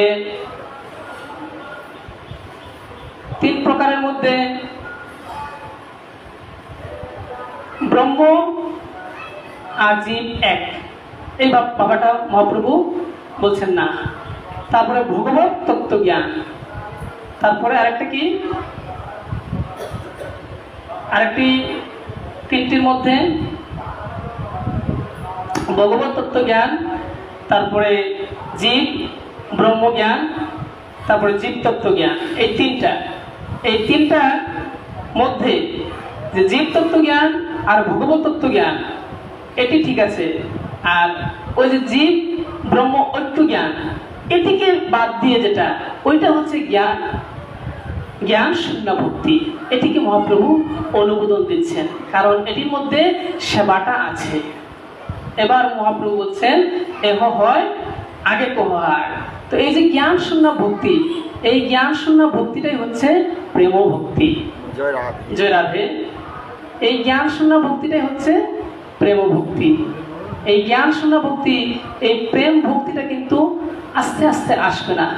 3 প্রকারের মধ্যে ব্রহ্ম আর জীব এক, এই বাবাটা মহাপ্রভু বলছেন না। তারপরে ভগবত তত্ত্ব জ্ঞান, তারপরে আরেকটা কি, আরেকটি 3টির মধ্যে ভগবত তত্ত্ব জ্ঞান, তারপরে জীব ব্রহ্ম জ্ঞান, তারপরে জীব তত্ত্ব জ্ঞান। এই 3টা, এই 3টার মধ্যে যে জীব তত্ত্ব জ্ঞান আর ভগবত তত্ত্ব জ্ঞান, এটি ঠিক আছে। আর ওই যে জীব ব্রহ্ম ঐক্য জ্ঞান, এটিকে বাদ দিয়ে যেটা, ওইটা হচ্ছে জ্ঞান, জ্ঞান শূন্য ভক্তি। এটিকে মহাপ্রভু অনুমোদন দিচ্ছেন, কারণ এটির মধ্যে সেবাটা আছে। এবার মহাপ্রভু বলছেন এহ হয় আগে কহার। তো এই যে জ্ঞান শূন্য ভক্তি, এই জ্ঞান শূন্য ভক্তিটাই হচ্ছে প্রেম ভক্তি। জয় রাধে। এই জ্ঞান শূন্য ভক্তিটাই হচ্ছে প্রেম ভক্তি। এই জ্ঞান শূন্য ভক্তি, এই প্রেম ভক্তিটা কিন্তু আস্তে আস্তে আসবে না।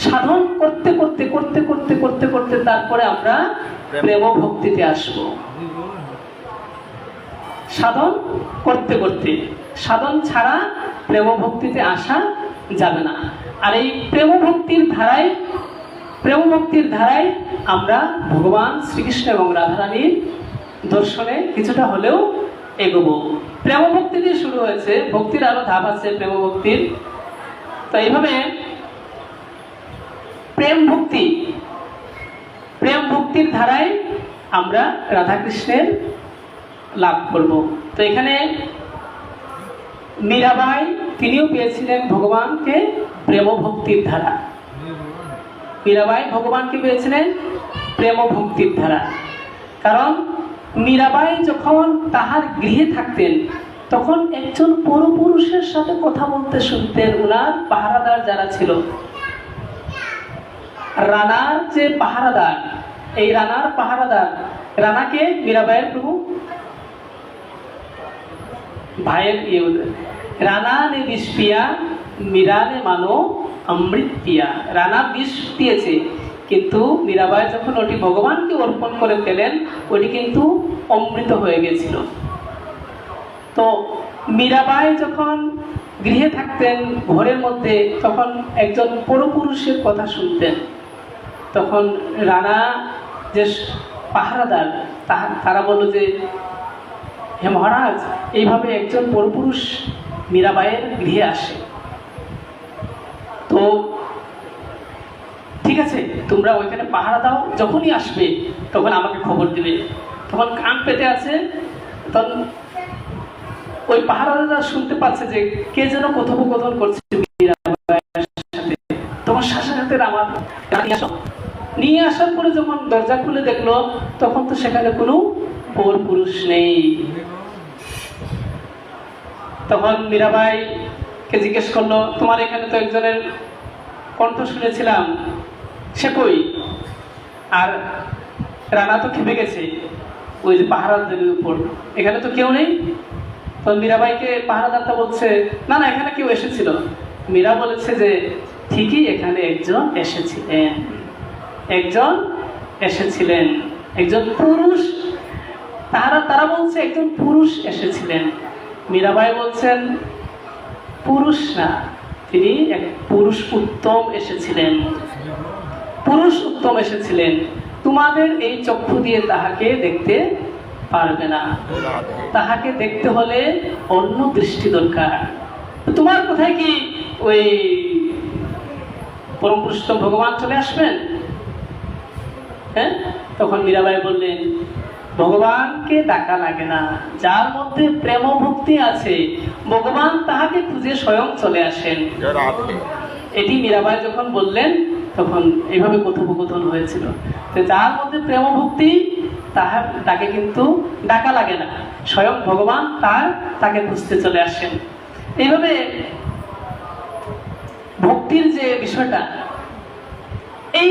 সাধন করতে করতে করতে করতে করতে করতে তারপরে আমরা প্রেম ভক্তিতে আসব। সাধন করতে করতে, সাধন ছাড়া প্রেম ভক্তিতে আসা যাবে না। আর এই প্রেম ভক্তির ধারায় আমরা ভগবান শ্রীকৃষ্ণ এবং রাধারানীর দর্শনে কিছুটা হলেও এগোবো। প্রেম ভক্তি দিয়ে শুরু হয়েছে, ভক্তির আরো ধাপ আছে প্রেম ভক্তির। তো এইভাবে প্রেম ভক্তির ধারায় আমরা রাধাকৃষ্ণের লাভ করব। তো এখানে মীরাবাই তিনিও পেয়েছিলেন ভগবানকে প্রেম ভক্তির ধারা। মীরাবাই ভগবানকে পেয়েছিলেন প্রেম ভক্তির ধারা। কারণ মীরাবাই যখন তাহার গৃহে থাকতেন তখন একজন পরপুরুষের সাথে কথা বলতে শুনতেন। উনার পাহারাদার যারা ছিল, রানার যে পাহারাদার, এই রানার পাহারাদার, রানাকে মীরাবাইয়ের প্রভু ভাইয়ের রানা নে বিষ পিয়া, মীরা নে মানো অমৃত পিয়া। রানা বিষ দিয়েছে, কিন্তু মীরাবাই যখন ওটি ভগবানকে অর্পণ করে পেলেন, ওটি কিন্তু অমৃত হয়ে গেছিল। তো মীরাবাই যখন গৃহে থাকতেন ঘরের মধ্যে, তখন একজন পরপুরুষের কথা শুনতেন। তখন রানা যে পাহারাদার তারা বলল যে, হে মহারাজ, এইভাবে একজন পরপুরুষ মীরাবাইয়ের গৃহে আসে। তো ঠিক আছে, তোমরা ওইখানে পাহারা দাও, যখনই আসবে তখন আমাকে খবর দিবে। তখন কান পেতে আছে, তখন ওই পাহারাদার শুনতে পাচ্ছে যে কে যেন কথোপকথন করছে মীরাবাইয়ের সাথে। তখন সাথে আমার নিয়ে আসার পরে যখন দরজা খুলে দেখলো, তখন তো সেখানে কোনো পরপুরুষ নেই। তখন মীরাবাইকে জিজ্ঞেস করলো, তোমার এখানে তো একজনের কণ্ঠ শুনেছিলাম, সে কই? আর রানা তো খেপে গেছে ওই যে পাহারাদারের উপর, এখানে তো কেউ নেই। তো মীরাবাইকে পাহারাদারটা বলছে, না না, এখানে কেউ এসেছিল। মীরা বলেছে যে ঠিকই, এখানে একজন এসেছিলেন, একজন পুরুষ। তারা বলছে একজন পুরুষ এসেছিলেন। মীরাবাই বলছেন পুরুষ না, তিনি এক পুরুষ উত্তম এসেছিলেন। তোমাদের এই চক্ষু দিয়ে তাহাকে দেখতে পারবে না, তাহাকে দেখতে হলে অন্য দৃষ্টি দরকার। তোমার কোথায় কি ওই পরম পুরুষোত্তম ভগবান চলে আসবেন? হ্যাঁ, তখন মীরাবাই বললেন, ভগবানকে ডাকা লাগে না, যার মধ্যে প্রেম ভক্তি আছে ভগবান তাহাকে খুঁজে স্বয়ং চলে আসেন। এটি মীরাবাই যখন বললেন, তখন এইভাবে কথোপকথন হয়েছিল যে যার মধ্যে প্রেম ভক্তি তাকে কিন্তু ডাকা লাগে না, স্বয়ং ভগবান তাকে খুঁজতে চলে আসেন। এইভাবে ভক্তির যে বিষয়টা, এই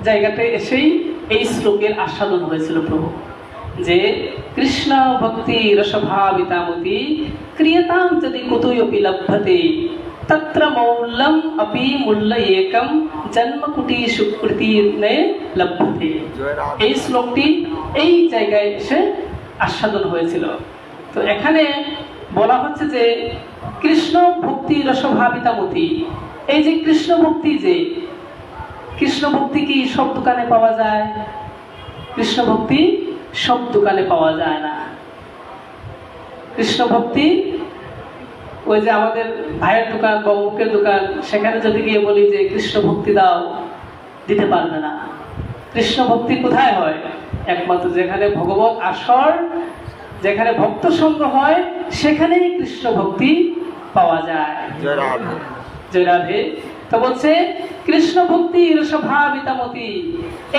জায়গাতে এসেই এই শ্লোকের আস্বাদন হয়েছিল প্রভু, যে কৃষ্ণ ভক্তি রসভাবিতামতি ক্রিয়তাম যদি কুতোপি লভ্যতে তত্র মৌল্যম অপি মূল্য একম জন্মকুটি সুকৃতির্নে লভ্যতে। এই শ্লোকটি এই জায়গায় এসে আস্বাদন হয়েছিল। তো এখানে বলা হচ্ছে যে কৃষ্ণ ভক্তি রসভাবিতামতি, এই যে কৃষ্ণ ভক্তি কি সব দোকানে পাওয়া যায়? কৃষ্ণ ভক্তি সব দোকানে পাওয়া যায় না। কৃষ্ণ ভক্তি ওই যে আমাদের ভাইয়ের দোকান বা অমুকের দোকান, সেখানে যদি গিয়ে বলি যে কৃষ্ণ ভক্তি দাও, দিতে পারবে না। কৃষ্ণ ভক্তি কোথায় হয়? একমাত্র যেখানে ভগবত আসর, যেখানে ভক্ত সঙ্গ হয়, সেখানেই কৃষ্ণ ভক্তি পাওয়া যায়। জয় রাধে। তো বলছে কৃষ্ণ ভক্তি রসভাবিতামতি,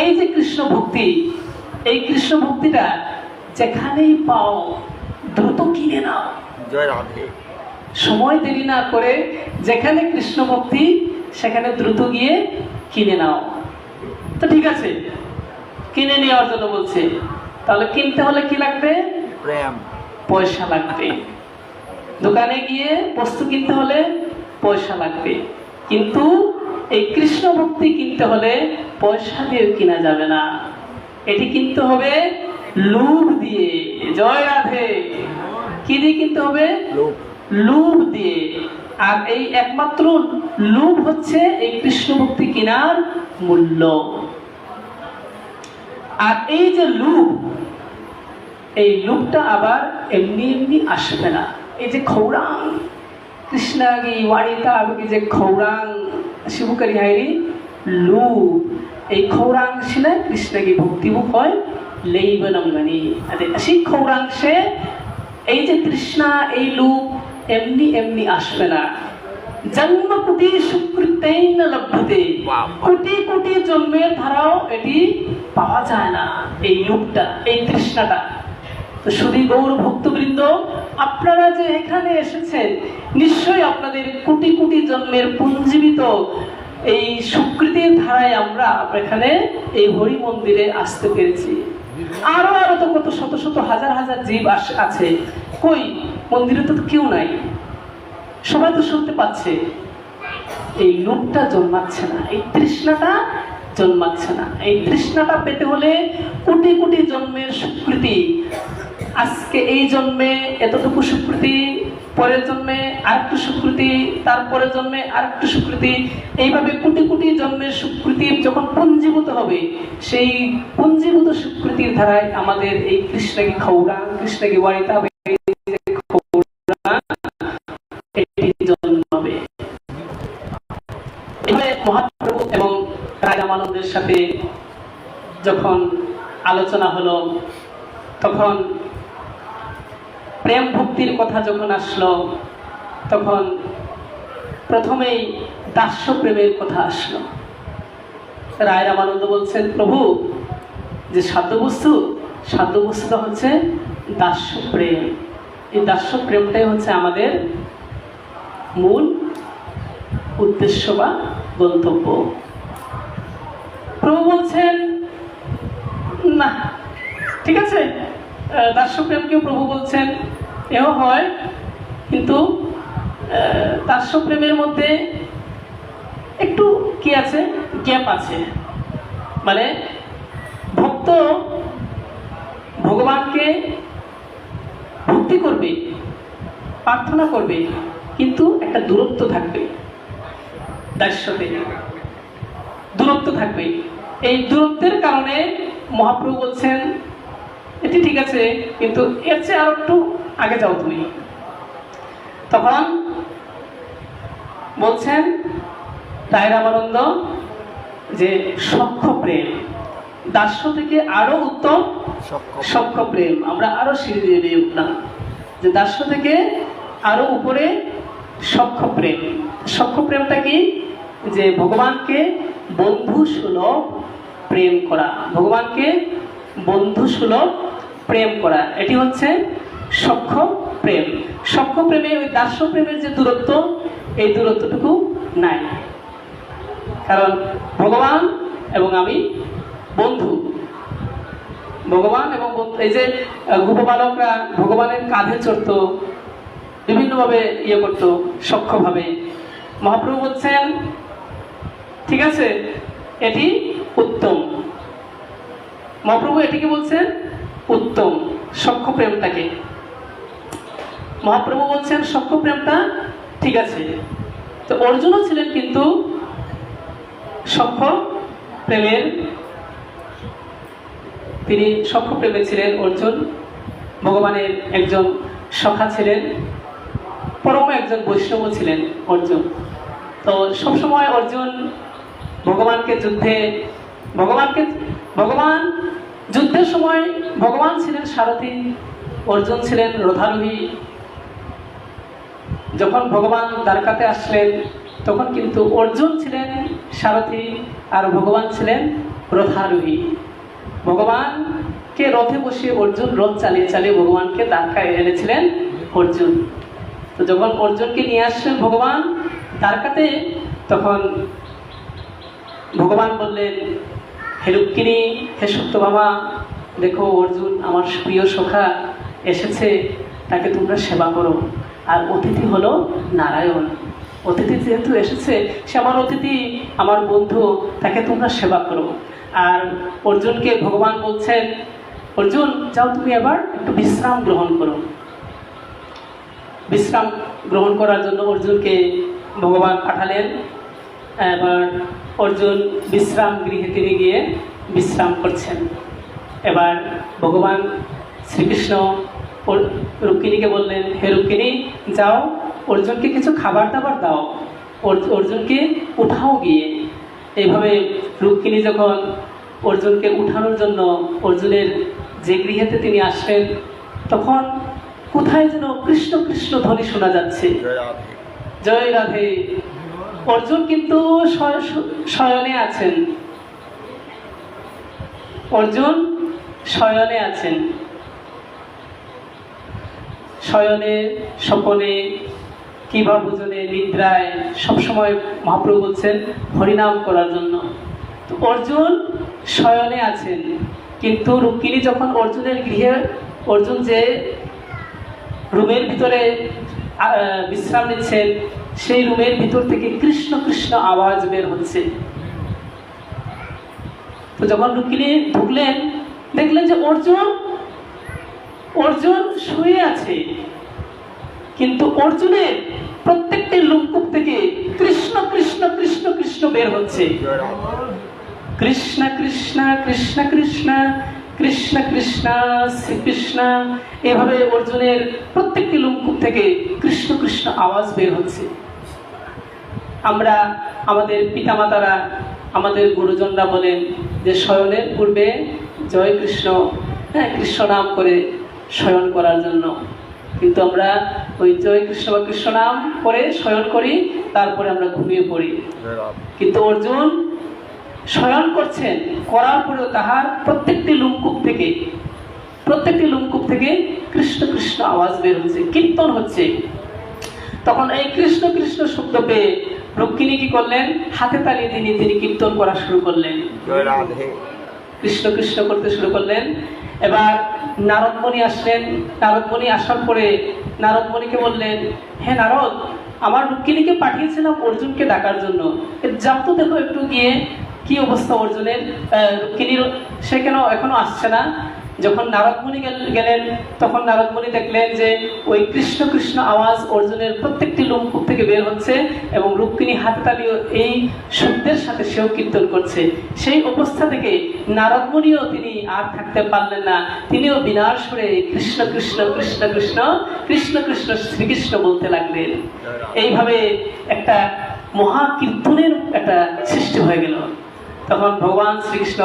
এই যে কৃষ্ণ ভক্তি, এই কৃষ্ণ ভক্তিটা যেখানেই পাও দ্রুত কিনে নাও। জয় রাধে। সময় দেরি না করে যেখানে কৃষ্ণ ভক্তি সেখানে দ্রুত গিয়ে কিনে নাও। তো ঠিক আছে, কিনে নেওয়ার জন্য বলছে। তাহলে কিনতে হলে কি লাগবে? প্রেম পয়সা লাগবে, দোকানে গিয়ে বস্তু কিনতে হলে পয়সা লাগবে, কিন্তু এই কৃষ্ণ ভক্তি কিনতে হলে পয়সা দিয়ে কিনা যাবে না, এটি কিনতে হবে লোভ দিয়ে। জয় রাধে। কি দিয়ে কিনতে হবে? লোভ। লোভ দিয়ে। আর এই একমাত্র লোভ হচ্ছে এই কৃষ্ণ ভক্তি কেনার মূল্য। আর এই যে লোভ, এই লোভটা আবার এমনি এমনি আসবে না। এই যে খৌরাং কৃষ্ণাগি ওয়ারিতা যে খৌরাং শিবকারী হাইরি লোভ, এই খৌরাংশে কৃষ্ণাগি ভক্তিমুখ হয় লেইবনঙ্গনি। সেই খৌরাংশে এই যে তৃষ্ণা, এই লোভ এমনি এমনি আসবে না। জন্ম কোটি সুকৃতেন লভ্যতে, কোটি কোটি জন্মের ধারাও এটি পাওয়া যায় না, এই লোভটা, এই তৃষ্ণাটা। তো শুধু গৌর ভক্তবৃন্দ, আপনারা যে এখানে এসেছেন, নিশ্চয়ই আপনাদের কোটি কোটি জন্মের পুঞ্জীবিত এই সুকৃতির ধারায় আমরা এখানে এই হরি মন্দিরে আসতে পেরেছি। আরো আরো তো কত শত শত হাজার হাজার জীব আছে, কই মন্দিরে তো কেউ নাই, সবাই তো শুনতে পাচ্ছে। এই লোভটা জন্মাচ্ছে না, এই তৃষ্ণাটা জন্মাচ্ছে না। এই তৃষ্ণাটা পেতে হলে কোটি কোটি জন্মের সুকৃতি, আজকে এই জন্মে এতটুকু সুকৃতি, পরের জন্মে আরেকটু সুকৃতি, তারপরের জন্মে আরেকটু সুকৃতি, এইভাবে কোটি কোটি জন্মের সুকৃতি যখন পুঞ্জীভূত হবে, সেই পুঞ্জীভূত সুকৃতির ধারায় আমাদের এই কৃষ্ণকে খৌরা, কৃষ্ণকে ওয়ারিতা জন্মাবে। মহাপ্রভু এবং রামানন্দের সাথে যখন আলোচনা হলো, তখন প্রেম ভক্তির কথা যখন আসলো, তখন প্রথমেই দাস্য প্রেমের কথা আসলো। রায় রামানন্দ বলছেন, প্রভু যে সাধ্যবস্তুটা হচ্ছে দাস্য প্রেম। এই দাস্য প্রেমটাই হচ্ছে আমাদের মূল উদ্দেশ্য বা গন্তব্য। প্রভু বলছেন না, ঠিক আছে, দাস্য প্রেমকেও প্রভু বলছেন এও হয়, কিন্তু দাস্য প্রেমের মধ্যে একটু কি আছে, গ্যাপ আছে। মানে ভক্ত ভগবানকে ভক্তি করবে, প্রার্থনা করবে, কিন্তু একটা দূরত্ব থাকবে, দাস্যতে দূরত্ব থাকবে। এই দূরত্বের কারণে মহাপ্রভু বলছেন এটি ঠিক আছে, কিন্তু এর চেয়ে আরো একটু আগে যাও তুমি। তখন বলছেন রায় রামানন্দ যে সখ্য প্রেম, দাস্য থেকে আরো উত্তম সখ্য প্রেম। আমরা আরো সিঁড়ি দিয়ে উঠলাম, যে দাস্য থেকে আরো উপরে সখ্য প্রেম। সখ্য প্রেমটা কি? যে ভগবানকে বন্ধু সুলভ প্রেম করা, ভগবানকে বন্ধু সুলভ প্রেম করা, এটি হচ্ছে সখ্য প্রেম। সখ্য প্রেমে ওই দাস্য প্রেমের যে দূরত্ব, এই দূরত্বটুকু নাই। কারণ ভগবান এবং আমি বন্ধু, ভগবান এবং এই যে গোপবালকরা ভগবানের কাঁধে চড়ত, বিভিন্নভাবে ইয়ে করতো সখ্যভাবে। মহাপ্রভু বলছেন ঠিক আছে, এটি উত্তম। মহাপ্রভু এটিকে বলছেন উত্তম, সখ্য প্রেমটাকে। মহাপ্রভু বলছেন সখ্য প্রেমটা ঠিক আছে। তো অর্জুনও ছিলেন কিন্তু সখ্য প্রেমের, তিনি সখ্য প্রেমে ছিলেন। অর্জুন ভগবানের একজন সখা ছিলেন, পরম একজন বৈষ্ণব ছিলেন অর্জুন। তো সবসময় অর্জুন ভগবানকে ভগবান যুদ্ধের সময় ভগবান ছিলেন সারথী, অর্জুন ছিলেন রথারোহী। যখন ভগবান দ্বারকাতে আসলেন, তখন কিন্তু অর্জুন ছিলেন সারথী আর ভগবান ছিলেন রথারোহী। ভগবানকে রথে বসিয়ে অর্জুন রথ চালিয়ে চালিয়ে ভগবানকে দ্বারকায় এনেছিলেন অর্জুন। তো যখন অর্জুনকে নিয়ে আসলেন ভগবান দ্বারকাতে, তখন ভগবান বললেন, হে রুক্মিণী, হে সত্যভামা, দেখো অর্জুন আমার প্রিয় সখা, এসেছে, তাকে তোমরা সেবা করো। আর অতিথি হলো নারায়ণ। অতিথি যেহেতু এসেছে, সে আমার অতিথি, আমার বন্ধু, তাকে তোমরা সেবা করো। আর অর্জুনকে ভগবান বলছেন, অর্জুন যাও, তুমি এবার একটু বিশ্রাম গ্রহণ করো। বিশ্রাম গ্রহণ করার জন্য অর্জুনকে ভগবান পাঠালেন। এবার অর্জুন বিশ্রাম গৃহে তিনি গিয়ে বিশ্রাম করছেন। এবার ভগবান শ্রীকৃষ্ণ রুক্মিণীকে বললেন, হে রুক্মিণী, যাও অর্জুনকে কিছু খাবার দাবার দাও, অর্জুনকে উঠাও গিয়ে। এইভাবে রুক্মিণী যখন অর্জুনকে উঠানোর জন্য অর্জুনের যে গৃহেতে তিনি আসলেন, তখন কোথায় যেন কৃষ্ণ কৃষ্ণ ধ্বনি শোনা যাচ্ছে, জয় রাধে। অর্জুন কিন্তু শয়নে আছেন, অর্জুন শয়নে আছেন। শয়নে, স্বপনে, কিংবা ভোজনে, নিদ্রায় সবসময় মহাপ্রভু বলছেন হরিনাম করার জন্য। তো অর্জুন শয়নে আছেন, কিন্তু রুক্মিণী যখন অর্জুনের গৃহে, অর্জুন যে রুমের ভিতরে বিশ্রাম নিচ্ছেন, সেই রুমের ভিতর থেকে কৃষ্ণ কৃষ্ণ আওয়াজ বের হচ্ছে। তো যখন রুক্মিণী ঢুকলেন, দেখলেন যে অর্জুন শুয়ে আছে, কিন্তু অর্জুনের প্রত্যেকটি লোমকূপ থেকে কৃষ্ণ কৃষ্ণ কৃষ্ণ কৃষ্ণ বের হচ্ছে। কৃষ্ণ কৃষ্ণ কৃষ্ণ কৃষ্ণ কৃষ্ণ কৃষ্ণ শ্রীকৃষ্ণ, এভাবে অর্জুনের প্রত্যেকটি লোমকূপ থেকে কৃষ্ণ কৃষ্ণ আওয়াজ বের হচ্ছে। আমরা, আমাদের পিতামাতারা, আমাদের গুরুজনরা বলেন যে শয়নের পূর্বে জয় কৃষ্ণ, হ্যাঁ, কৃষ্ণ নাম করে শয়ন করার জন্য। কিন্তু আমরা ওই জয় কৃষ্ণ বা কৃষ্ণ নাম করে শয়ন করি, তারপরে আমরা ঘুমিয়ে পড়ি। কিন্তু অর্জুন শয়ন করছেন, করার পরেও তাহার প্রত্যেকটি লোমকূপ থেকে কৃষ্ণ কৃষ্ণ আওয়াজ বের হচ্ছে, কীর্তন হচ্ছে। তখন এই কৃষ্ণ কৃষ্ণ শব্দ পেয়ে রুক্মিণী কি করলেন, হাতে তালি দিয়ে তিনি কীর্তন করা শুরু করলেন, কৃষ্ণ কৃষ্ণ করতে শুরু করলেন। এবার নারদমণি আসলেন। নারদমণি আসার পরে নারদমণিকে বললেন, হে নারদ, আমার রুক্মিণীকে পাঠিয়েছিলাম অর্জুনকে ডাকার জন্য, যাও তো দেখো একটু গিয়ে কি অবস্থা অর্জুনের, রুক্মিণীর, সে কেন এখনো আসছে না। যখন নারদমণি গেলেন, তখন নারদমণি দেখলেন যে ওই কৃষ্ণ কৃষ্ণ আওয়াজ অর্জুনের প্রত্যেকটি লোমকূপ থেকে বের হচ্ছে, এবং রুক্মিণী হাতে তালিও এই শব্দের সাথে সেও কীর্তন করছে। সেই অবস্থা থেকে নারদমণিও তিনি আর থাকতে পারলেন না, তিনিও বিনাশ করে কৃষ্ণ কৃষ্ণ কৃষ্ণ কৃষ্ণ কৃষ্ণ কৃষ্ণ শ্রীকৃষ্ণ বলতে লাগলেন। এইভাবে একটা মহাকীর্তনের একটা সৃষ্টি হয়ে গেল। তখন ভগবান শ্রীকৃষ্ণ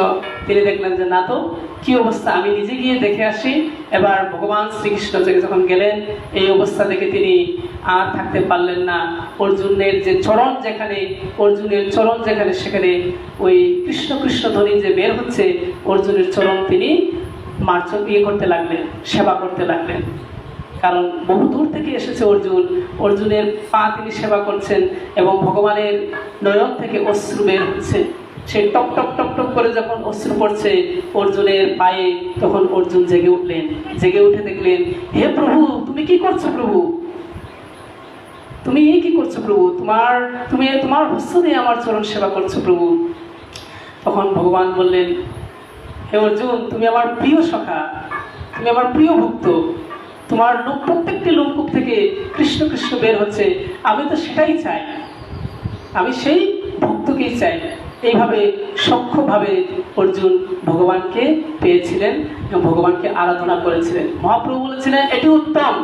তিনি দেখলেন যে না, তো কি অবস্থা, আমি নিজে গিয়ে দেখে আসি। এবার ভগবান শ্রীকৃষ্ণ যখন গেলেন, এই অবস্থা দেখে তিনি আর থাকতে পারলেন না। অর্জুনের যে চরণ যেখানে, অর্জুনের চরণ যেখানে, সেখানে ওই কৃষ্ণ কৃষ্ণ ধ্বনি যে বের হচ্ছে, অর্জুনের চরণ তিনি মার্জন করতে লাগলেন, সেবা করতে লাগলেন। কারণ বহু দূর থেকে এসেছে অর্জুন, অর্জুনের পা তিনি সেবা করছেন, এবং ভগবানের নয়ন থেকে অশ্রু বের হচ্ছে। সেই টপ টপ টপ টপ করে যখন অশ্রু পড়ছে অর্জুনের পায়ে, তখন অর্জুন জেগে উঠলেন। জেগে উঠে দেখলেন, হে প্রভু, তুমি কি করছো প্রভু, তুমি কি করছো প্রভু, তুমি তোমার হস্ত দিয়ে আমার চরণ সেবা করছো প্রভু। তখন ভগবান বললেন, হে অর্জুন, তুমি আমার প্রিয় সখা, তুমি আমার প্রিয় ভক্ত, তোমার প্রত্যেকটি লোমকূপ থেকে কৃষ্ণ কৃষ্ণ বের হচ্ছে, আমি তো সেটাই চাই, আমি সেই ভক্তকেই চাই। এইভাবে সক্ষভাবে অর্জুন ভগবানকে পেয়েছিলেন এবং ভগবানকে আরাধনা করেছিলেন। মহাপ্রভু বলেছিলেন এটি উত্তম,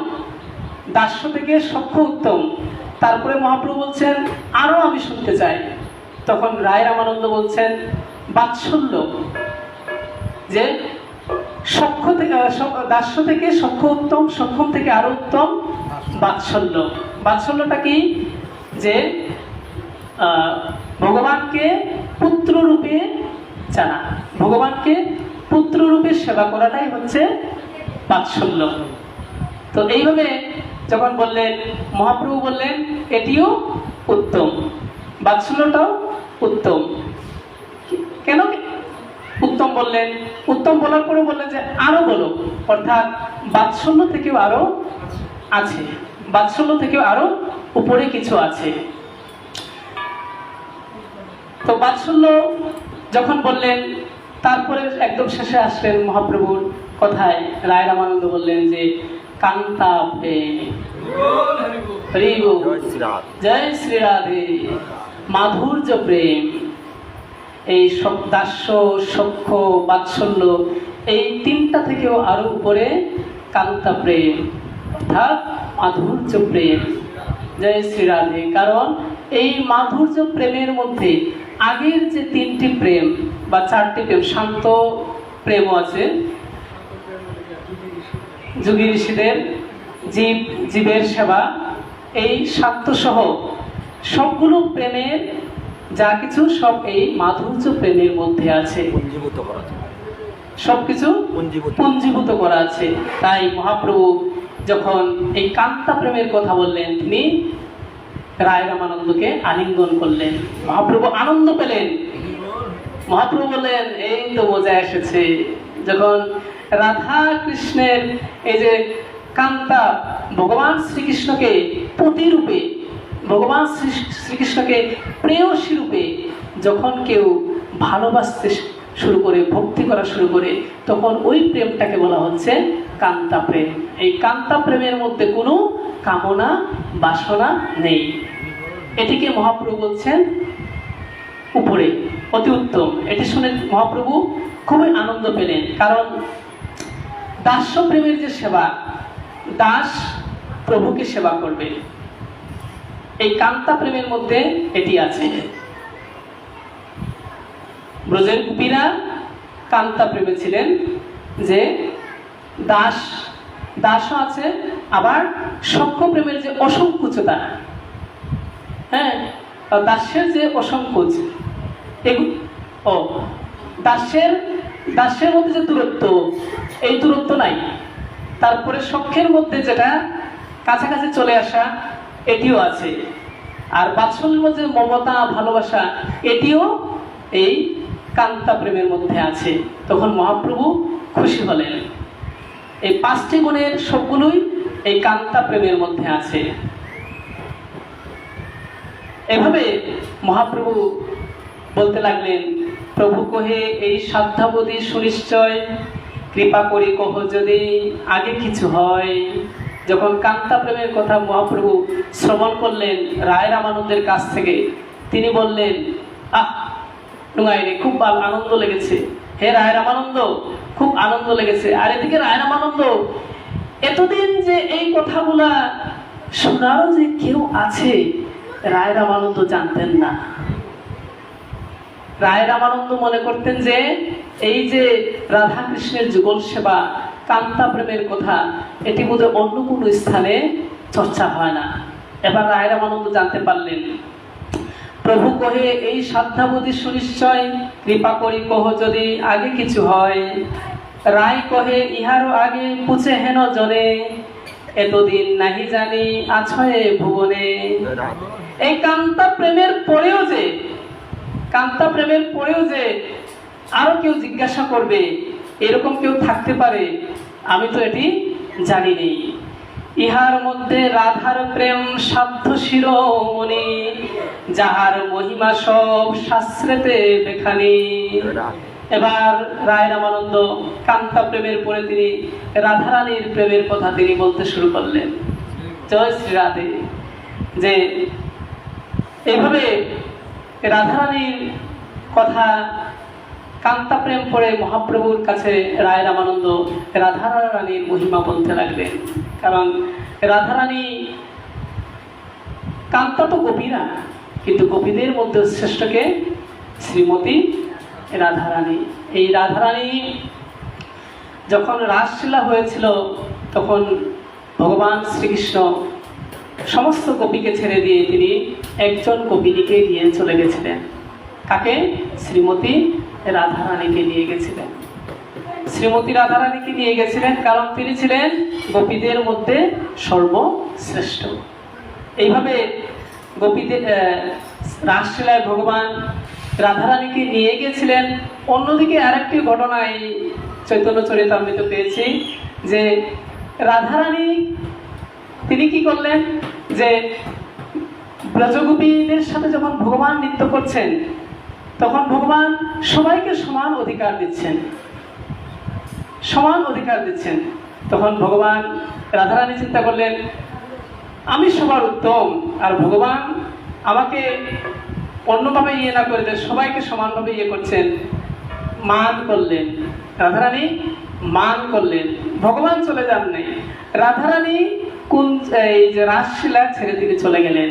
দাস্য থেকে সখ্য উত্তম। তারপরে মহাপ্রভু বলছেন আরো আমি শুনতে চাই। তখন রায় রামানন্দ বলছেন বাৎসল্য, যে সখ্য থেকে, দাস্য থেকে সখ্য উত্তম, সক্ষম থেকে আরো উত্তম বাৎসল্য। বাৎসল্যটা কি, যে ভগবানকে পুত্র রূপে জানা, ভগবানকে পুত্র রূপে সেবা করাটাই হচ্ছে বাৎসল্য। তো এইভাবে যখন বললেন, মহাপ্রভু বললেন এটিও উত্তম, বাৎসল্যটাও উত্তম। কেন? উত্তম বললেন। উত্তম বলার পরে বললেন যে আরো বলো, অর্থাৎ বাৎসল্য থেকেও আরো আছে, বাৎসল্য থেকেও আরো উপরে কিছু আছে। তো বাৎসল্য যখন বললেন, তারপরে একদম শেষে আসলেন মহাপ্রভুর কথায়। রায় রামানন্দ বললেন যে কান্তা প্রেম, হরি বল, জয় শ্রীরাম। জয় শ্রী রাধে, মাধুর্য প্রেম। এই সব দাস্য, সখ্য, বাৎসল্য, এই তিনটা থেকেও আরো উপরে কান্তা প্রেম, অর্থাৎ মাধুর্য প্রেম। জয় শ্রী রাধে। কারণ এই মাধুর্য প্রেমের মধ্যে আগের যে তিনটি প্রেম বা চারটি প্রেম, শান্ত প্রেমও আছে, যোগী ঋষিদের, জীবের সেবা, এই শান্ত সহ সবগুলো প্রেমের যা কিছু সব এই মাধুর্য প্রেমের মধ্যে আছে, পুঞ্জীভূত করা যায়। সবকিছু পুঞ্জীভূত করা আছে। তাই মহাপ্রভু যখন এই কান্তা প্রেমের কথা বললেন, তিনি রায় রামানন্দকে আলিঙ্গন করলেন। মহাপ্রভু আনন্দ পেলেন। মহাপ্রভু বললেন এই তো বোঝা এসেছে, যখন রাধা কৃষ্ণের এই যে কান্তা, ভগবান শ্রীকৃষ্ণকে পতিরূপে, ভগবান শ্রীকৃষ্ণকে প্রেয়সী রূপে যখন কেউ ভালোবাসতে শুরু করে, ভক্তি করা শুরু করে, তখন ওই প্রেমটাকে বলা হচ্ছে কান্তা প্রেম। এই কান্তা প্রেমের মধ্যে কোনো কামনা বাসনা নেই। এটিকে মহাপ্রভু বলছেন উপরে, অতি উত্তম। এটি শুনে মহাপ্রভু খুবই আনন্দ পেলেন। কারণ দাস্য প্রেমের যে সেবা, দাস প্রভুকে সেবা করবে, এই কান্তা প্রেমের মধ্যে এটি আছে। ব্রজের গোপীরা কান্তা প্রেমে ছিলেন, যে দাসও আছে, আবার সখ্য প্রেমের যে অসংকুচতা, হ্যাঁ, দাস্যের যে অসংকোচ, দাস্যের মধ্যে যে দূরত্ব, এই দূরত্ব নাই। তারপরে সখ্যের মধ্যে যেটা কাছাকাছি চলে আসা, এটিও আছে। আর বাৎসল্যের মধ্যে মমতা, ভালোবাসা, এটিও এই কান্তা প্রেমের মধ্যে আছে। তখন মহাপ্রভু খুশি হলেন। এই পাঁচটি গুণের সবগুলোই এই কান্তা প্রেমের মধ্যে আছে। এভাবে মহাপ্রভু বলতে লাগলেন, প্রভু কহে এই সাধ্যাবধি সুনিশ্চয়, কৃপা করি কহ যদি আগে কিছু হয়। যখন কান্তা প্রেমের কথা মহাপ্রভু শ্রবণ করলেন রায় রামানন্দের কাছ থেকে, তিনি বললেন, আহ নুঙ্গাইরে, খুব আনন্দ লেগেছে, হে রায় রামানন্দ, খুব আনন্দ লেগেছে। আর এদিকে রায় রামানন্দ এতদিন যে এই কথাগুলা শোনারও যে কেউ আছে, রায় রামানন্দ জানতেন না। রায় রামানন্দ মনে করতেন যে এই যে রাধা কৃষ্ণের যুগল সেবা, কান্তা প্রেমের কথা, এটি বোধহয় অন্য কোনো স্থানে চর্চা হয় না। এবার রায় রামানন্দ জানতে পারলেন, প্রভু কহে এই সাধ্যাবধি সুনিশ্চয়, কৃপা করি কহ যদি আগে কিছু হয়। রায় কহে ইহারও আগে পুছে হেন জনে, এতদিন নাহি জানি আছয়ে ভুবনে। এই কান্তা প্রেমের পরেও যে, কান্তা প্রেমের পরেও যে আরো কেউ জিজ্ঞাসা করবে, এরকম কেউ থাকতে পারে, আমি তো এটি জানিনি। ইহার মধ্যে রাধার প্রেম সাধ্য শিরোমণি, যাহার মহিমা সব শাস্ত্রেতে লেখানি। এবার রায় রামানন্দ কান্তা প্রেমের পরে তিনি রাধারানীর প্রেমের কথা তিনি বলতে শুরু করলেন। জয় শ্রী রাধে। যে এইভাবে রাধারানীর কথা, কান্তা প্রেম পড়ে মহাপ্রভুর কাছে রায় রামানন্দ রাধারানীর মহিমা বলতে লাগলেন। কারণ রাধারানী, কান্তা তো গোপীরা, কিন্তু গোপীদের মধ্যে শ্রেষ্ঠকে শ্রীমতী রাধারানী। এই রাধারানী যখন রাসলীলা হয়েছিল, তখন ভগবান শ্রীকৃষ্ণ সমস্ত গোপীকে ছেড়ে দিয়ে তিনি একজন গোপিনীকে নিয়ে চলে গেছিলেন। কাকে? শ্রীমতী রাধারানীকে নিয়ে গেছিলেন। শ্রীমতী রাধারানীকে নিয়ে গেছিলেন কারণ তিনি ছিলেন গোপীদের মধ্যে সর্বশ্রেষ্ঠ। এইভাবে গোপীদের রাসলীলায় ভগবান রাধারানীকে নিয়ে গিয়েছিলেন। অন্যদিকে আরেকটি ঘটনা এই চৈতন্য চরিতামৃত পেয়েছি যে রাধারানী তিনি কি করলেন, যে ব্রজগোপীদের সাথে যখন ভগবান নৃত্য করছেন তখন ভগবান সবাইকে সমান অধিকার দিচ্ছেন, সমান অধিকার দিচ্ছেন। তখন ভগবান রাধারানী চিন্তা করলেন আমি সবার উত্তম, আর ভগবান আমাকে অন্যভাবে ইয়ে না করে সবাইকে সমানভাবে ইয়ে করছেন, মান করলেন। রাধারানী মান করলেন, ভগবান চলে যান নাই। রাধারানী এই যে রাসশিলা ছেড়ে দিয়ে চলে গেলেন।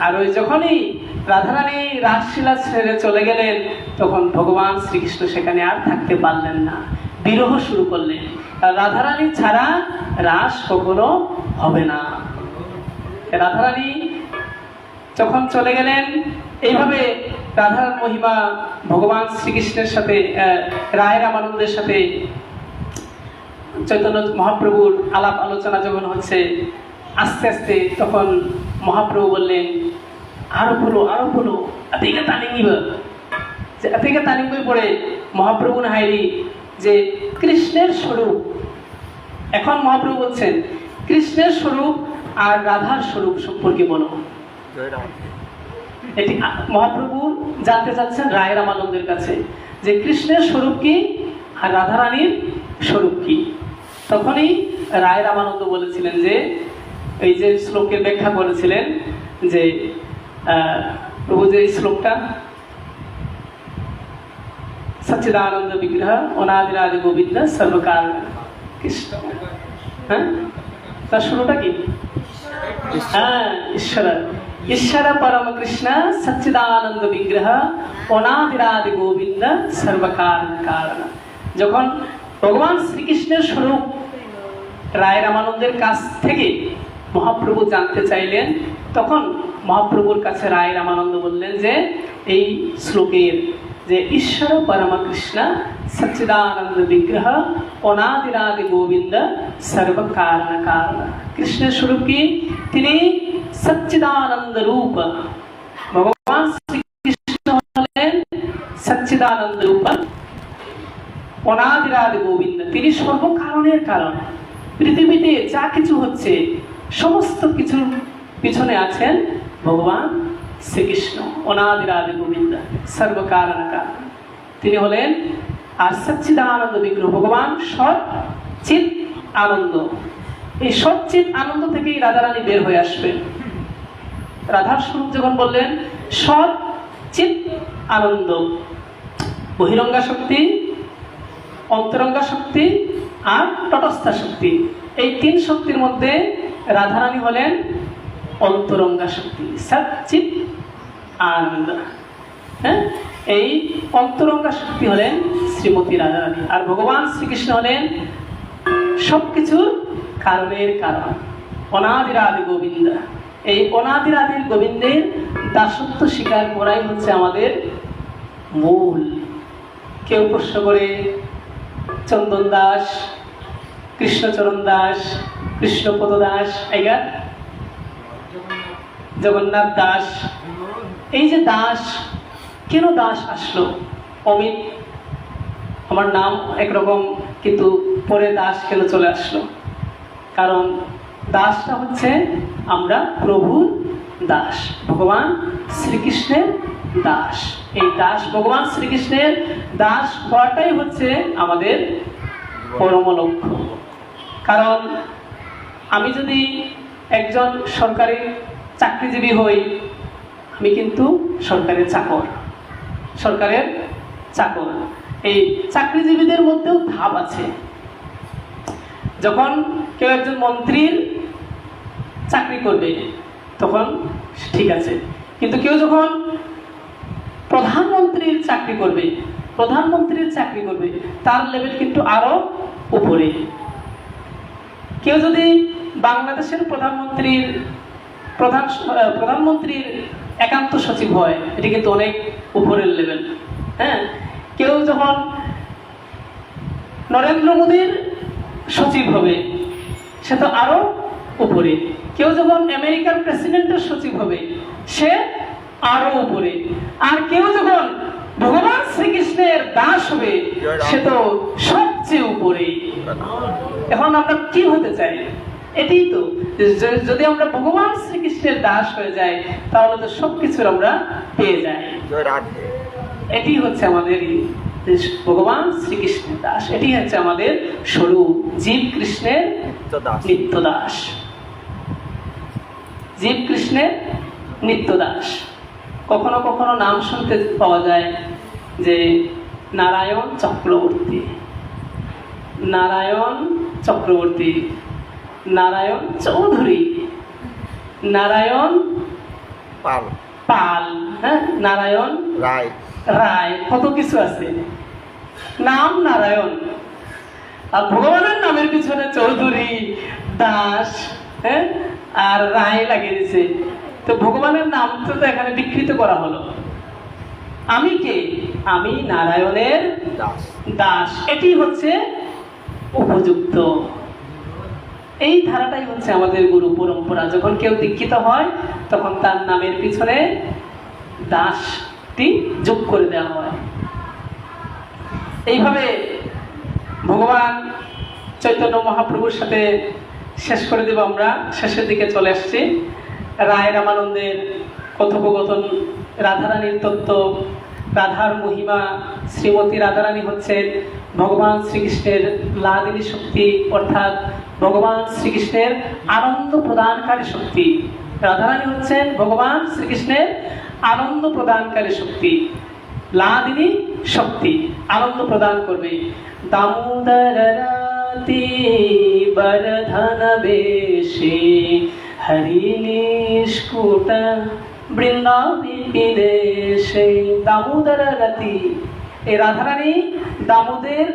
আর ওই যখনই রাধারানী রাসশিলা ছেড়ে চলে গেলেন তখন ভগবান শ্রীকৃষ্ণ সেখানে আর থাকতে পারলেন না, বিরহ শুরু করলেন। আর রাধারানী ছাড়া রাস কখনো হবে না। রাধারানী যখন চলে গেলেন, এইভাবে রাধার মহিমা ভগবান শ্রীকৃষ্ণের সাথে রায় রামানন্দের সাথে চৈতন্য মহাপ্রভুর আলাপ আলোচনা যখন হচ্ছে, আস্তে আস্তে তখন মহাপ্রভু বললেন আরো বলো এদিকে তালিম যে এদিকে তালিম বই পড়ে মহাপ্রভু হাইরি যে কৃষ্ণের স্বরূপ। এখন মহাপ্রভু বলছেন কৃষ্ণের স্বরূপ আর রাধার স্বরূপ সম্পর্কে বলো। এটি মহাপ্রভু জানতে চাচ্ছেন রায় রামানন্দের কাছে যে কৃষ্ণের স্বরূপ কি আর রাধারানীর স্বরূপ কি। তখনই রায় রামানন্দ বলেছিলেন যে এই যে শ্লোকের ব্যাখ্যা করেছিলেন যে প্রভু যে শ্লোকটা সচ্চিদানন্দ বিগ্রহ অনাদিরাদি গোবিন্দ সর্বকাল কৃষ্ণ, হ্যাঁ তার শুরুটা কি? হ্যাঁ, ঈশ্বর পরম কৃষ্ণ সচ্চিদানন্দ বিগ্রহ অনাদিরাদি গোবিন্দ সর্বকাল কারণ। যখন ভগবান শ্রীকৃষ্ণের স্বরূপ রায় রামানন্দের কাছ থেকে মহাপ্রভু জানতে চাইলেন, তখন মহাপ্রভুর কাছে রায় রামানন্দ বললেন যে এই শ্লোকের যে ঈশ্বর পরম কৃষ্ণ সচ্চিদানন্দ বিগ্রহ অনাদিরাদি গোবিন্দ সর্বকারণ কারণ। কৃষ্ণের স্বরূপ কি? তিনি সচ্চিদানন্দ রূপ। ভগবান শ্রীকৃষ্ণ হলেন সচ্চিদানন্দ রূপ, অনাদিরাদি গোবিন্দ, তিনি সর্বকারণের কারণ। পৃথিবীতে যা কিছু হচ্ছে সমস্ত কিছুর পিছনে আছেন ভগবান শ্রীকৃষ্ণ, অনাদিরাদি গোবিন্দ সর্বকারণ কারণ। তিনি হলেন আর সচ্চিদানন্দ বিগ্রহ, ভগবান সৎ চিৎ আনন্দ। এই সৎ চিৎ আনন্দ থেকেই রাধারানী বের হয়ে আসবেন। রাধার স্বরূপ যখন বললেন সৎ চিৎ আনন্দ, বহিরঙ্গা শক্তি, অন্তরঙ্গা শক্তি আর তটস্থা শক্তি, এই তিন শক্তির মধ্যে রাধারানী হলেন অন্তরঙ্গা শক্তি, সচ্চিৎ আনন্দ। হ্যাঁ, এই অন্তরঙ্গা শক্তি হলেন শ্রীমতী রাধারানী। আর ভগবান শ্রীকৃষ্ণ হলেন সবকিছুর কারণের কারণ, অনাদিরাদি গোবিন্দ। এই অনাদিরাদির গোবিন্দের দাসত্ব স্বীকার করাই হচ্ছে আমাদের মূল। কেউ প্রশ্ন করে চন্দন দাস, কৃষ্ণচরণ দাস, কৃষ্ণপদ দাস, এগা জগন্নাথ দাস, এই যে দাস, কেন দাস আসলো? অমিত আমার নাম একরকম, কিন্তু পরে দাস কেন চলে আসলো? কারণ দাসটা হচ্ছে আমরা প্রভুর দাস, ভগবান শ্রীকৃষ্ণের দাস। এই দাস ভগবান শ্রীকৃষ্ণের দাস হওয়াটাই হচ্ছে আমাদের পরম লক্ষ্য। কারণ আমি যদি একজন সরকারি চাকরিজীবী হই, আমি কিন্তু সরকারের চাকর, সরকারের চাকর। এই চাকরিজীবীদের মধ্যেও ধাপ আছে। যখন কেউ একজন মন্ত্রীর চাকরি করবে তখন ঠিক আছে, কিন্তু কেউ যখন প্রধানমন্ত্রীর চাকরি করবে, তার লেভেল কিন্তু আরো উপরে। কেউ যদি বাংলাদেশের প্রধানমন্ত্রীর একান্ত সচিব হয়, এটি কিন্তু অনেক উপরের লেভেল। হ্যাঁ, কেউ যখন নরেন্দ্র মোদীর সচিব হবে সে তো আরো উপরে। কেউ যখন আমেরিকার প্রেসিডেন্টের সচিব হবে সে আরো উপরে। আর কেউ যখন ভগবান শ্রীকৃষ্ণের দাস হবে সে তো সবচেয়ে উপরে। এখন আমরা কি হতে চাই? এটাই তো, যদি আমরা ভগবান শ্রীকৃষ্ণের দাস হয়ে যাই তাহলে তো সবকিছুর আমরা পেয়ে যাই। জয় রাধে। এটি হচ্ছে আমাদের ভগবান শ্রীকৃষ্ণের দাস, এটি হচ্ছে আমাদের স্বরূপ, জীব কৃষ্ণের নিত্যদাস। নিত্য দাস, জীব কৃষ্ণের নিত্য দাস। কখনো কখনো নাম শুনতে পাওয়া যায় যে নারায়ণ চক্রবর্তী, নারায়ণ চক্রবর্তী, নারায়ণ চৌধুরী, নারায়ণ পাল, পাল, হ্যাঁ, নারায়ণ রায়, রায়, কত কিছু আছে। নাম নারায়ণ, আর ভগবানের নামের পিছনে চৌধুরী, দাস, হ্যাঁ, আর রায় লাগিয়ে দিছে। তো ভগবানের নাম তো এখানে বিকৃত করা হলো। আমি কে? আমি নারায়ণের দাস। দাস। এটি হচ্ছে উপযুক্ত। এই ধারাটাই হচ্ছে আমাদের গুরু পরম্পরা। যখন কেউ দীক্ষিত হয় তখন তার নামের পিছনে দাসটি যোগ করে দেওয়া হয়। এইভাবে ভগবান চৈতন্য মহাপ্রভুর সাথে শেষ করে দেব। আমরা শেষের দিকে চলে আসছি। রায় রামানন্দের কথোপকথন, রাধারানীর তত্ত্ব, রাধার মহিমা। শ্রীমতী রাধারানী হচ্ছেন ভগবান শ্রীকৃষ্ণের লাদিনী শক্তি, অর্থাৎ ভগবান শ্রীকৃষ্ণের আনন্দ প্রদানকারী শক্তি। রাধারানী হচ্ছেন ভগবান শ্রীকৃষ্ণের আনন্দ প্রদানকারী শক্তি, লাদিনী শক্তি, আনন্দ প্রদান করবে। দামোদর রাতি বরধন বেশে হরি নিষ্কুট বৃন্দাবী দেশে। দামোদর রতি, এই রাধারানী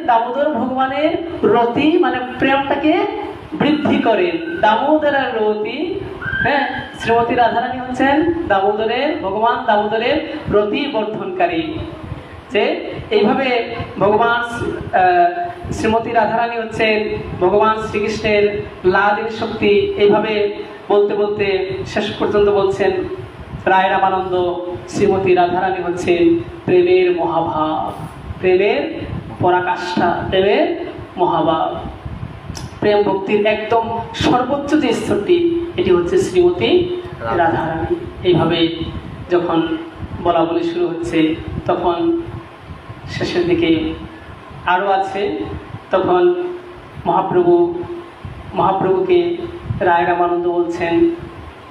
দামোদর ভগবানের রতি মানে প্রেমটাকে বৃদ্ধি করেন। দামোদর রতি, হ্যাঁ, শ্রীমতী রাধারানী হচ্ছেন ভগবান দামোদরের রতি বর্ধনকারী। যে এইভাবে ভগবান শ্রীমতী রাধারানী হচ্ছেন ভগবান শ্রীকৃষ্ণের লাদিনী শক্তি। এইভাবে বলতে বলতে শেষ পর্যন্ত বলছেন রায় রামানন্দ, শ্রীমতী রাধারানী হচ্ছেন প্রেমের মহাভাব, প্রেমের পরাকাষ্ঠা, প্রেমের মহাভাব। প্রেম ভক্তির একদম সর্বোচ্চ যে স্তরটি, এটি হচ্ছে শ্রীমতী রাধারানী। এইভাবে যখন বলা বলি শুরু হচ্ছে তখন শেষের দিকে আরও আছে। তখন মহাপ্রভুকে রায় রামানন্দ বলছেন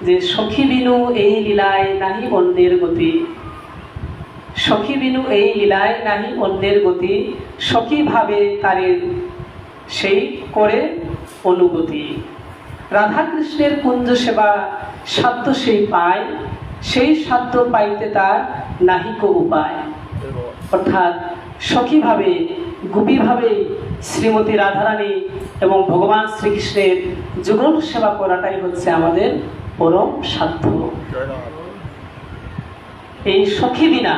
যে সখী বিনু এই লীলায় নাহি অন্যের গতি, সখী বিনু এই লীলায় নাহি অন্যের গতি, সখী ভাবে তারে সেই করে অনুগতি। রাধাকৃষ্ণের কুঞ্জ সেবা সাধ্য সেই পায়, সেই সাধ্য পাইতে তার নাহিক উপায়। অর্থাৎ সখীভাবে গোপীভাবে শ্রীমতী রাধারানী এবং ভগবান শ্রীকৃষ্ণের যুগল সেবা করাটাই হচ্ছে আমাদের পরম সাধ্য। এই সখী বিনা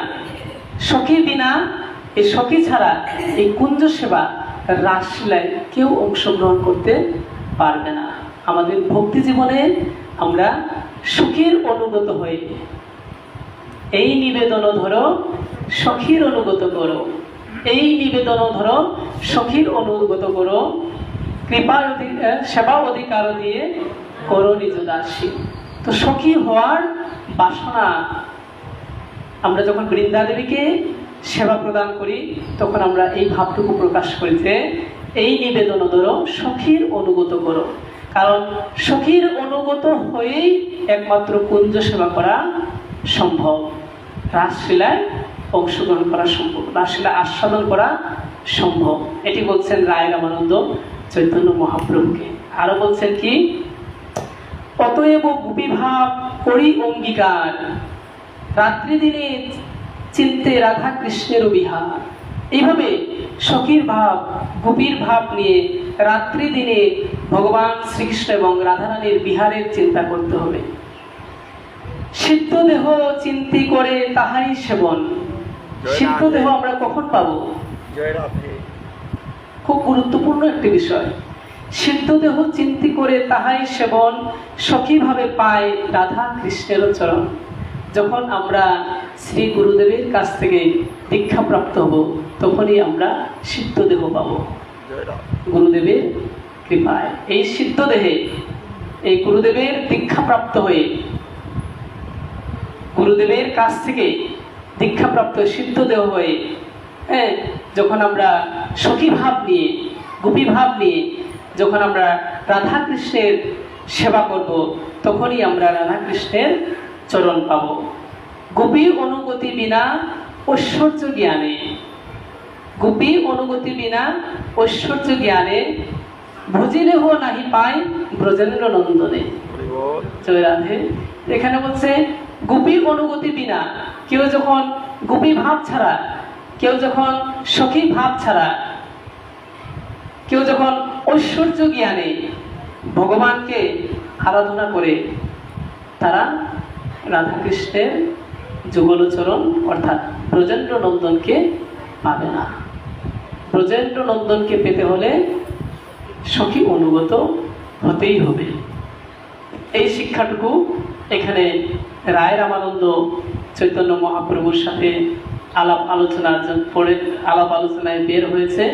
এই সখী ছাড়া এই কুঞ্জ সেবা রাসলীলায় কেউ অংশগ্রহণ করতে পারবে না। আমাদের ভক্তি জীবনে আমরা সুখীর অনুগত হয়ে এই নিবেদন ধরো সখীর অনুগত করো, এই নিবেদন ধরো সখীর অনুগত করো, কৃপা সেবা অধিকার দিয়ে করো নিজ দাসী। তো সখী হওয়ার বাসনা, আমরা যখন বৃন্দাদেবীকে সেবা প্রদান করি তখন আমরা এই ভাবটুকু প্রকাশ করি যে এই নিবেদন ধরো সখীর অনুগত করো। কারণ সখীর অনুগত হয়েই একমাত্র কুঞ্জ সেবা করা সম্ভব, রাসলীলায় অংশগ্রহণ করা সম্ভব, রাসলীলা আস্বাদন করা সম্ভব। এটি বলছেন রায় রামানন্দ চৈতন্য মহাপ্রভুকে। আরো বলছেন কি, অতএব গোপীভাব করি অঙ্গীকার, রাত্রি দিনে চিন্তে রাধা কৃষ্ণের বিহার। এইভাবে সখীর ভাব, গোপীর ভাব নিয়ে রাত্রি দিনে ভগবান শ্রীকৃষ্ণ এবং রাধারানীর বিহারের চিন্তা করতে হবে। সিদ্ধ দেহ চিন্তি করে তাহাই সেবন। সিদ্ধ দেহ আমরা কখন পাবো? খুব গুরুত্বপূর্ণ একটি বিষয়। সিদ্ধ দেহ চিন্তি করে তাহাই সেবন, সখীভাবে পায় রাধা কৃষ্ণের চরণ। যখন আমরা শ্রী গুরুদেবের কাছ থেকে দীক্ষাপ্রাপ্ত হব তখনই আমরা সিদ্ধ দেহ পাব জয় রাধে। গুরুদেবের কৃপায়। এই সিদ্ধ দেহে এই গুরুদেবের দীক্ষাপ্রাপ্ত হয়ে গুরুদেবের কাছ থেকে দীক্ষাপ্রাপ্ত সিদ্ধ দেহ হয়ে হ্যাঁ, যখন আমরা সখী ভাব নিয়ে গোপী ভাব নিয়ে যখন আমরা রাধা কৃষ্ণের সেবা করব তখনই আমরা রাধা কৃষ্ণের চরণ পাব। গোপী অনুগতি বিনা ঐশ্বর্য জ্ঞানে, গোপী অনুগতি বিনা ঐশ্বর্য জ্ঞানে ভজিলেহ নাহি পায় ব্রজেন্দ্র নন্দনে। হরি বল। জয় রাধে। এখানে বলছে গোপী অনুগতি বিনা, কেউ যখন গোপী ভাব ছাড়া, কেউ যখন সখী ভাব ছাড়া, কেউ যখন ঐশ্বর্য জ্ঞানে ভগবানকে আরাধনা করে তারা রাধাকৃষ্ণের যুগলচরণ অর্থাৎ ব্রজেন্দ্র নন্দনকে পাবে না। ব্রজেন্দ্র নন্দনকে পেতে হলে সখী অনুগত হতেই হবে। এই শিক্ষাটুকু এখানে রায় রামানন্দ চৈতন্য মহাপ্রভুর সাথে আলাপ আলোচনায় বের হয়েছে।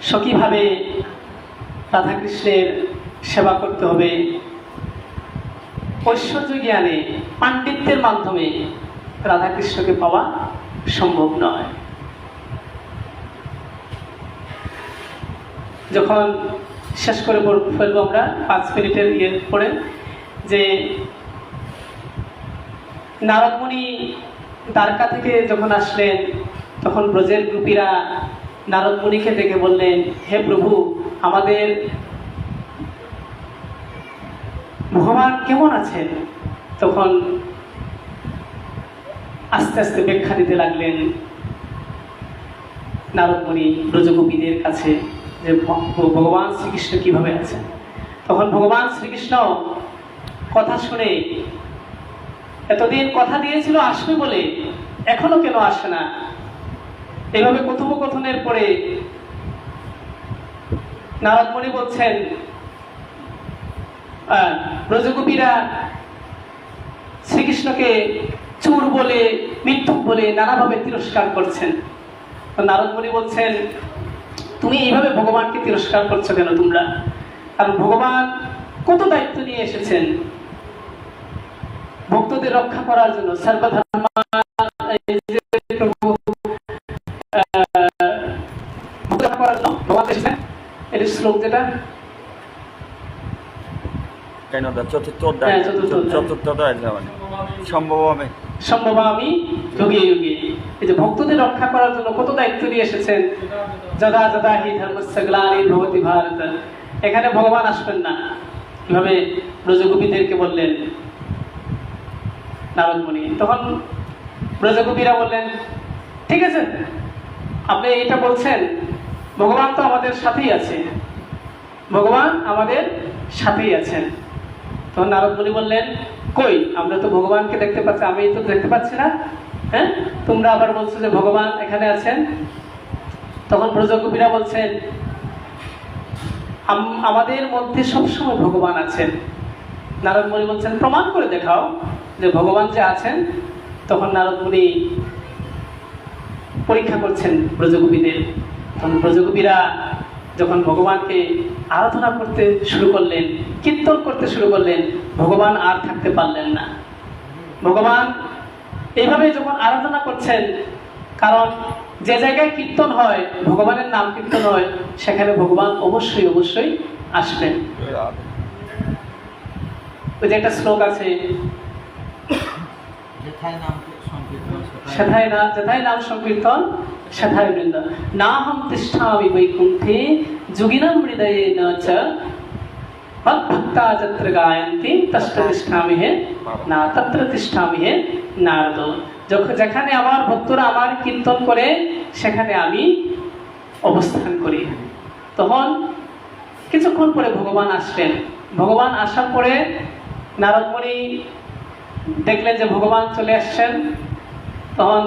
সখীভাবে রাধাকৃষ্ণের সেবা করতে হবে, ঐশ্বর্য জ্ঞানে পাণ্ডিত্যের মাধ্যমে রাধাকৃষ্ণকে পাওয়া সম্ভব নয়। যখন শেষ করে ফেলবো আমরা 5 মিনিটের পরে, যে নারদমুনি দ্বারকা থেকে যখন আসলেন তখন ব্রজের গোপীরা নারদমুনিকে দেখে বললেন, হে প্রভু, আমাদের ভগবান কেমন আছেন? তখন আস্তে আস্তে ব্যাখ্যা দিতে লাগলেন নারদমুনি ব্রজগোপীদের কাছে যে ভগবান শ্রীকৃষ্ণ কিভাবে আছেন। তখন ভগবান শ্রীকৃষ্ণ কথা শুনে, এতদিন কথা দিয়েছিল আসবে বলে, এখনো কেন আসে না? এভাবে কথোপকথনের পরে নারদমুনি বলছেন, ব্রজগোপীরা শ্রীকৃষ্ণকে চোর বলে, মিথ্যুক বলে নানাভাবে তিরস্কার করছেন। তো নারদমুনি বলছেন, তুমি এইভাবে ভগবানকে তিরস্কার করছো কেন তোমরা? কারণ ভগবান কত দায়িত্ব নিয়ে এসেছেন ভক্তদের রক্ষা করার জন্য। সর্বধর্মা ভগবান এসেছেন। এর শ্লোক যেটা কেন চতুর্থ অধ্যায়, হ্যাঁ, চতুর্থ অধ্যায়। চতুর্থ অধ্যায় মানে সম্ভবামি যুগে যুগে। এই যে ভক্তদের রক্ষা করার জন্য কত দায়িত্ব নিয়ে এসেছেন। যদা যদা হি ধর্মস্য গ্লানির্ভবতি ভারত। এখানে ভগবান আসবেন না, কিভাবে ব্রজগোপীদেরকে বললেন নারদমুনি। তখন ব্রজগোপীরা বললেন, ঠিক আছে, আপনি এটা বলছেন, ভগবান তো আমাদের সাথেই আছে, ভগবান আমাদের সাথেই আছেন। তখন নারদমুনি বললেন, কই, আমরা তো ভগবানকে দেখতে পাচ্ছি, আমি তো দেখতে পাচ্ছি না। হ্যাঁ, তোমরা আবার বলছো যে ভগবান এখানে আছেন। তখন ব্রজগোপীরা বলছেন, আমাদের মধ্যে সবসময় ভগবান আছেন। নারদমুনি বলছেন, প্রমাণ করে দেখাও যে ভগবান যে আছেন। তখন নারদমুনি পরীক্ষা করছেন ব্রজগোপীদের। তখন ব্রজগোপীরা যখন ভগবানকে আরাধনা করতে শুরু করলেন, কীর্তন করতে শুরু করলেন, ভগবান আর থাকতে পারলেন না। ভগবান এইভাবে যখন আরাধনা করছেন, কারণ যে জায়গায় কীর্তন হয়, ভগবানের নাম কীর্তন হয়, সেখানে ভগবান অবশ্যই অবশ্যই আসবেন। ওই যে একটা শ্লোক আছে, যথায় নাম সংকীর্তন সেথায় বৃন্দ, না হম তিষ্ঠামি বৈকুণ্ঠে যোগিনাম হৃদয়ে ন চ মদ্ভক্তা যত্র গায়ন্তি তস্য তিষ্ঠামি হে না তত্র তিষ্ঠামি হে নারদ। যেখানে আমার ভক্তরা আমার কীর্তন করে সেখানে আমি অবস্থান করি। তখন কিছুক্ষণ পরে ভগবান আসলেন। ভগবান আসার পরে নারদমুনি দেখলেন যে ভগবান চলে আসছেন। তখন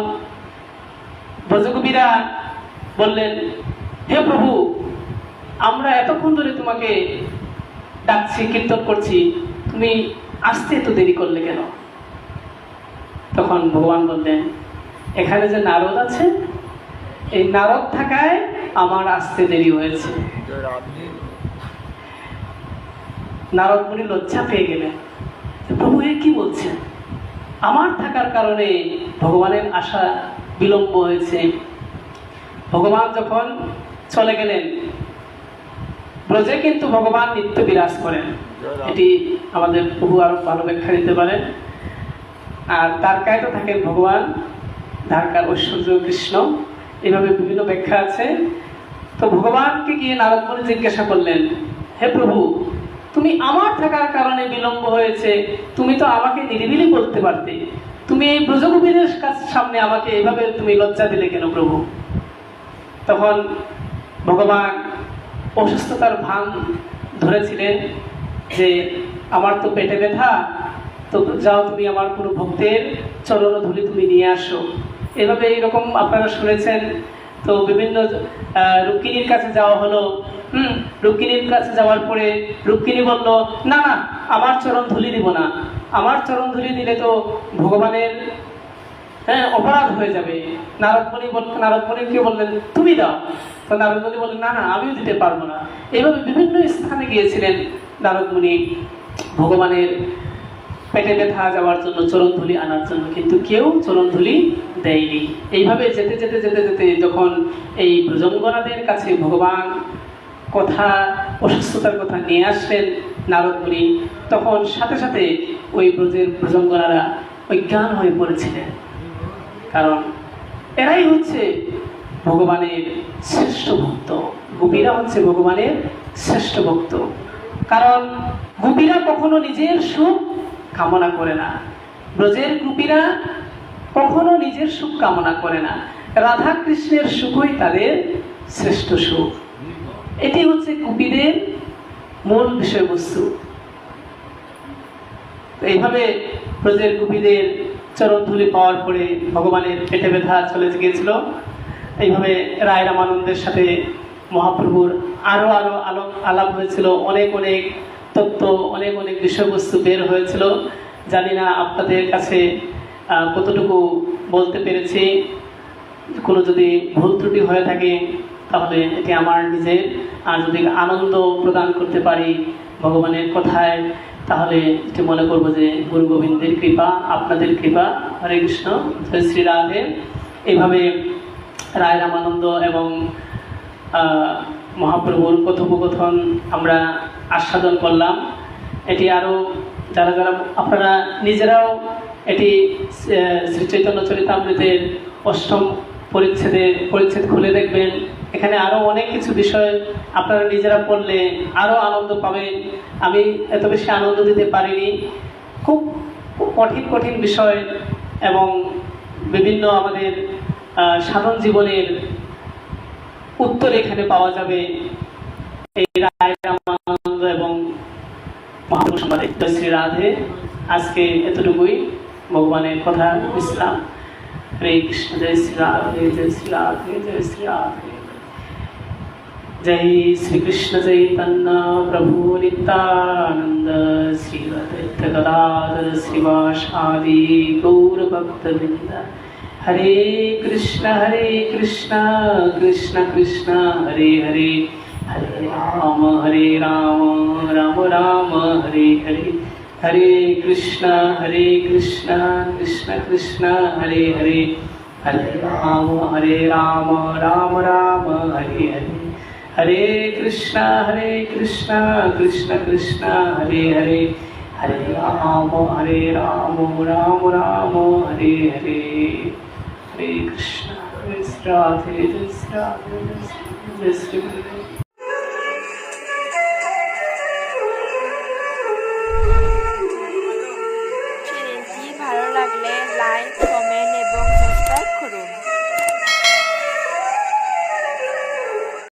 ব্রজগোপীরা বললেন, হে প্রভু, আমরা এতক্ষণ ধরে তোমাকে ডাকছি, কীর্তন করছি, তুমি আসতে এত দেরি করলে কেন? তখন ভগবান বললেন, এখানে যে নারদ আছে, এই নারদ থাকায় আমার আসতে দেরি হয়েছে। জয় রাধে। নারদ মুনি লজ্জা পেয়ে গেলেন, প্রভু এ কি বলছেন, আমার থাকার কারণে ভগবানের আসা বিলম্ব হয়েছে। ভগবান যখন চলে গেলেন, ব্রজে কিন্তু ভগবান নিত্য বিরাজ করেন, এটি আমাদের প্রভু আরো ভালো ব্যাখ্যা দিতে পারেন। আর দ্বারকায় তো থাকেন ভগবান, দ্বারকার ঐশ্বর্য কৃষ্ণ, এভাবে বিভিন্ন ব্যাখ্যা আছে। তো ভগবানকে গিয়ে নারদ মুনি জিজ্ঞাসা করলেন, হে প্রভু, তুমি আমার থাকার কারণে বিলম্ব হয়েছে, তুমি তো আমাকে নিরিবিলি বলতে পারতে, তুমি এই ব্রজগোপীদের সামনে আমাকে এভাবে তুমি লজ্জা দিলে কেন প্রভু? তখন ভগবান অসুস্থতার ভান ধরেছিলেন যে আমার তো পেটে ব্যথা, তো যাও তুমি আমার কোনো ভক্তের চরণ ধুলি তুমি নিয়ে আসো। এভাবে এইরকম আপনারা শুনেছেন। তো বিভিন্ন রুক্মিণীর কাছে যাওয়া হলো। রুক্মিণীর কাছে যাওয়ার পরে রুক্মিণী বলল, না না, আমার চরণ ধুলি দিব না, আমার চরণ ধুলি দিলে তো ভগবানের অপরাধ হয়ে যাবে। নারদ মুনিকে বললেন, তুমি দাও। তো নারদ মুনি বললেন, না না, আমিও দিতে পারবো না। এইভাবে বিভিন্ন স্থানে গিয়েছিলেন নারদ মুনি ভগবানের পেটে ব্যথা যাওয়ার জন্য, চরণ ধুলি আনার জন্য, কিন্তু কেউ চরণ ধুলি দেয়নি। এইভাবে যেতে যেতে যেতে যেতে যখন এই ব্রজঙ্গনাদের কাছে ভগবান কথা, অসুস্থতার কথা নিয়ে আসলেন নারদ মুনি, তখন সাথে সাথে ওই ব্রজের ব্রজঙ্গনারা অজ্ঞান হয়ে পড়েছিলেন। কারণ এরাই হচ্ছে ভগবানের শ্রেষ্ঠ ভক্ত, গোপীরা হচ্ছে ভগবানের শ্রেষ্ঠ ভক্ত। কারণ গোপীরা কখনো নিজের সুখ কামনা করে না, ব্রজের গোপীরা কখনো নিজের সুখ কামনা করে না, রাধা কৃষ্ণের সুখই তাদের শ্রেষ্ঠ সুখ। এটি হচ্ছে গোপীদের মূল বিষয়বস্তু। এইভাবে ব্রজের গোপীদের চরণ ধুলি পাওয়ার পরে ভগবানের পেটে ব্যথা চলে গিয়েছিল। এইভাবে রায় রামানন্দের সাথে মহাপ্রভুর আরো আরো আলাপ হয়েছিল, অনেক অনেক তত্ত্ব, অনেক অনেক বিষয়বস্তু বের হয়েছিল। জানি না আপনাদের কাছে কতটুকু বলতে পেরেছি। কোনো যদি ভুল ত্রুটি হয়ে থাকে তাহলে এটি আমার নিজের, আর যদি আনন্দ প্রদান করতে পারি ভগবানের কথায়, তাহলে এটি মনে করবো যে গুরু গোবিন্দের কৃপা, আপনাদের কৃপা। হরে কৃষ্ণ, জয় শ্রী রাধে। এইভাবে রায় রামানন্দ এবং মহাপ্রভুর কথোপকথন আমরা আস্বাদন করলাম। এটি আরও যারা যারা আপনারা নিজেরাও এটি শ্রী চৈতন্য চরিতামৃতের 8ম পরিচ্ছেদ খুলে দেখবেন। এখানে আরও অনেক কিছু বিষয় আপনারা নিজেরা পড়লে আরও আনন্দ পাবেন। আমি এত বেশি আনন্দ দিতে পারিনি, খুব কঠিন কঠিন বিষয় এবং বিভিন্ন আমাদের সাধারণ জীবনের উত্তর এখানে পাওয়া যাবে এই রায় রামানন্দ এবং মহাপ্রভু সম্বন্ধে। জয় শ্রী রাধে। আজকে এতটুকুই, ভগবানের কথা বিশ্রাম। হরে কৃষ্ণ, জয় শ্রী রাধে, জয় শ্রী রাধে, জয় শ্রী রাধে। जय श्री कृष्ण चैतन्य प्रभु नित्यानंद, श्री अद्वैत गदाधर श्रीवासादि गौर भक्तवृंद। हरे कृष्ण कृष्ण कृष्ण हरे हरे, हरे राम राम राम हरे हरे। हरे कृष्ण कृष्ण कृष्ण हरे हरे, हरे राम राम राम हरे हरे। हरे कृष्ण कृष्ण कृष्ण हरे हरे, हरे राम राम राम हरे हरे। हरे कृष्ण, जय श्री राधे, जय श्री राधे, जय श्री गुरुदेव। চ্যানেলটি ভালো লাগলে লাইক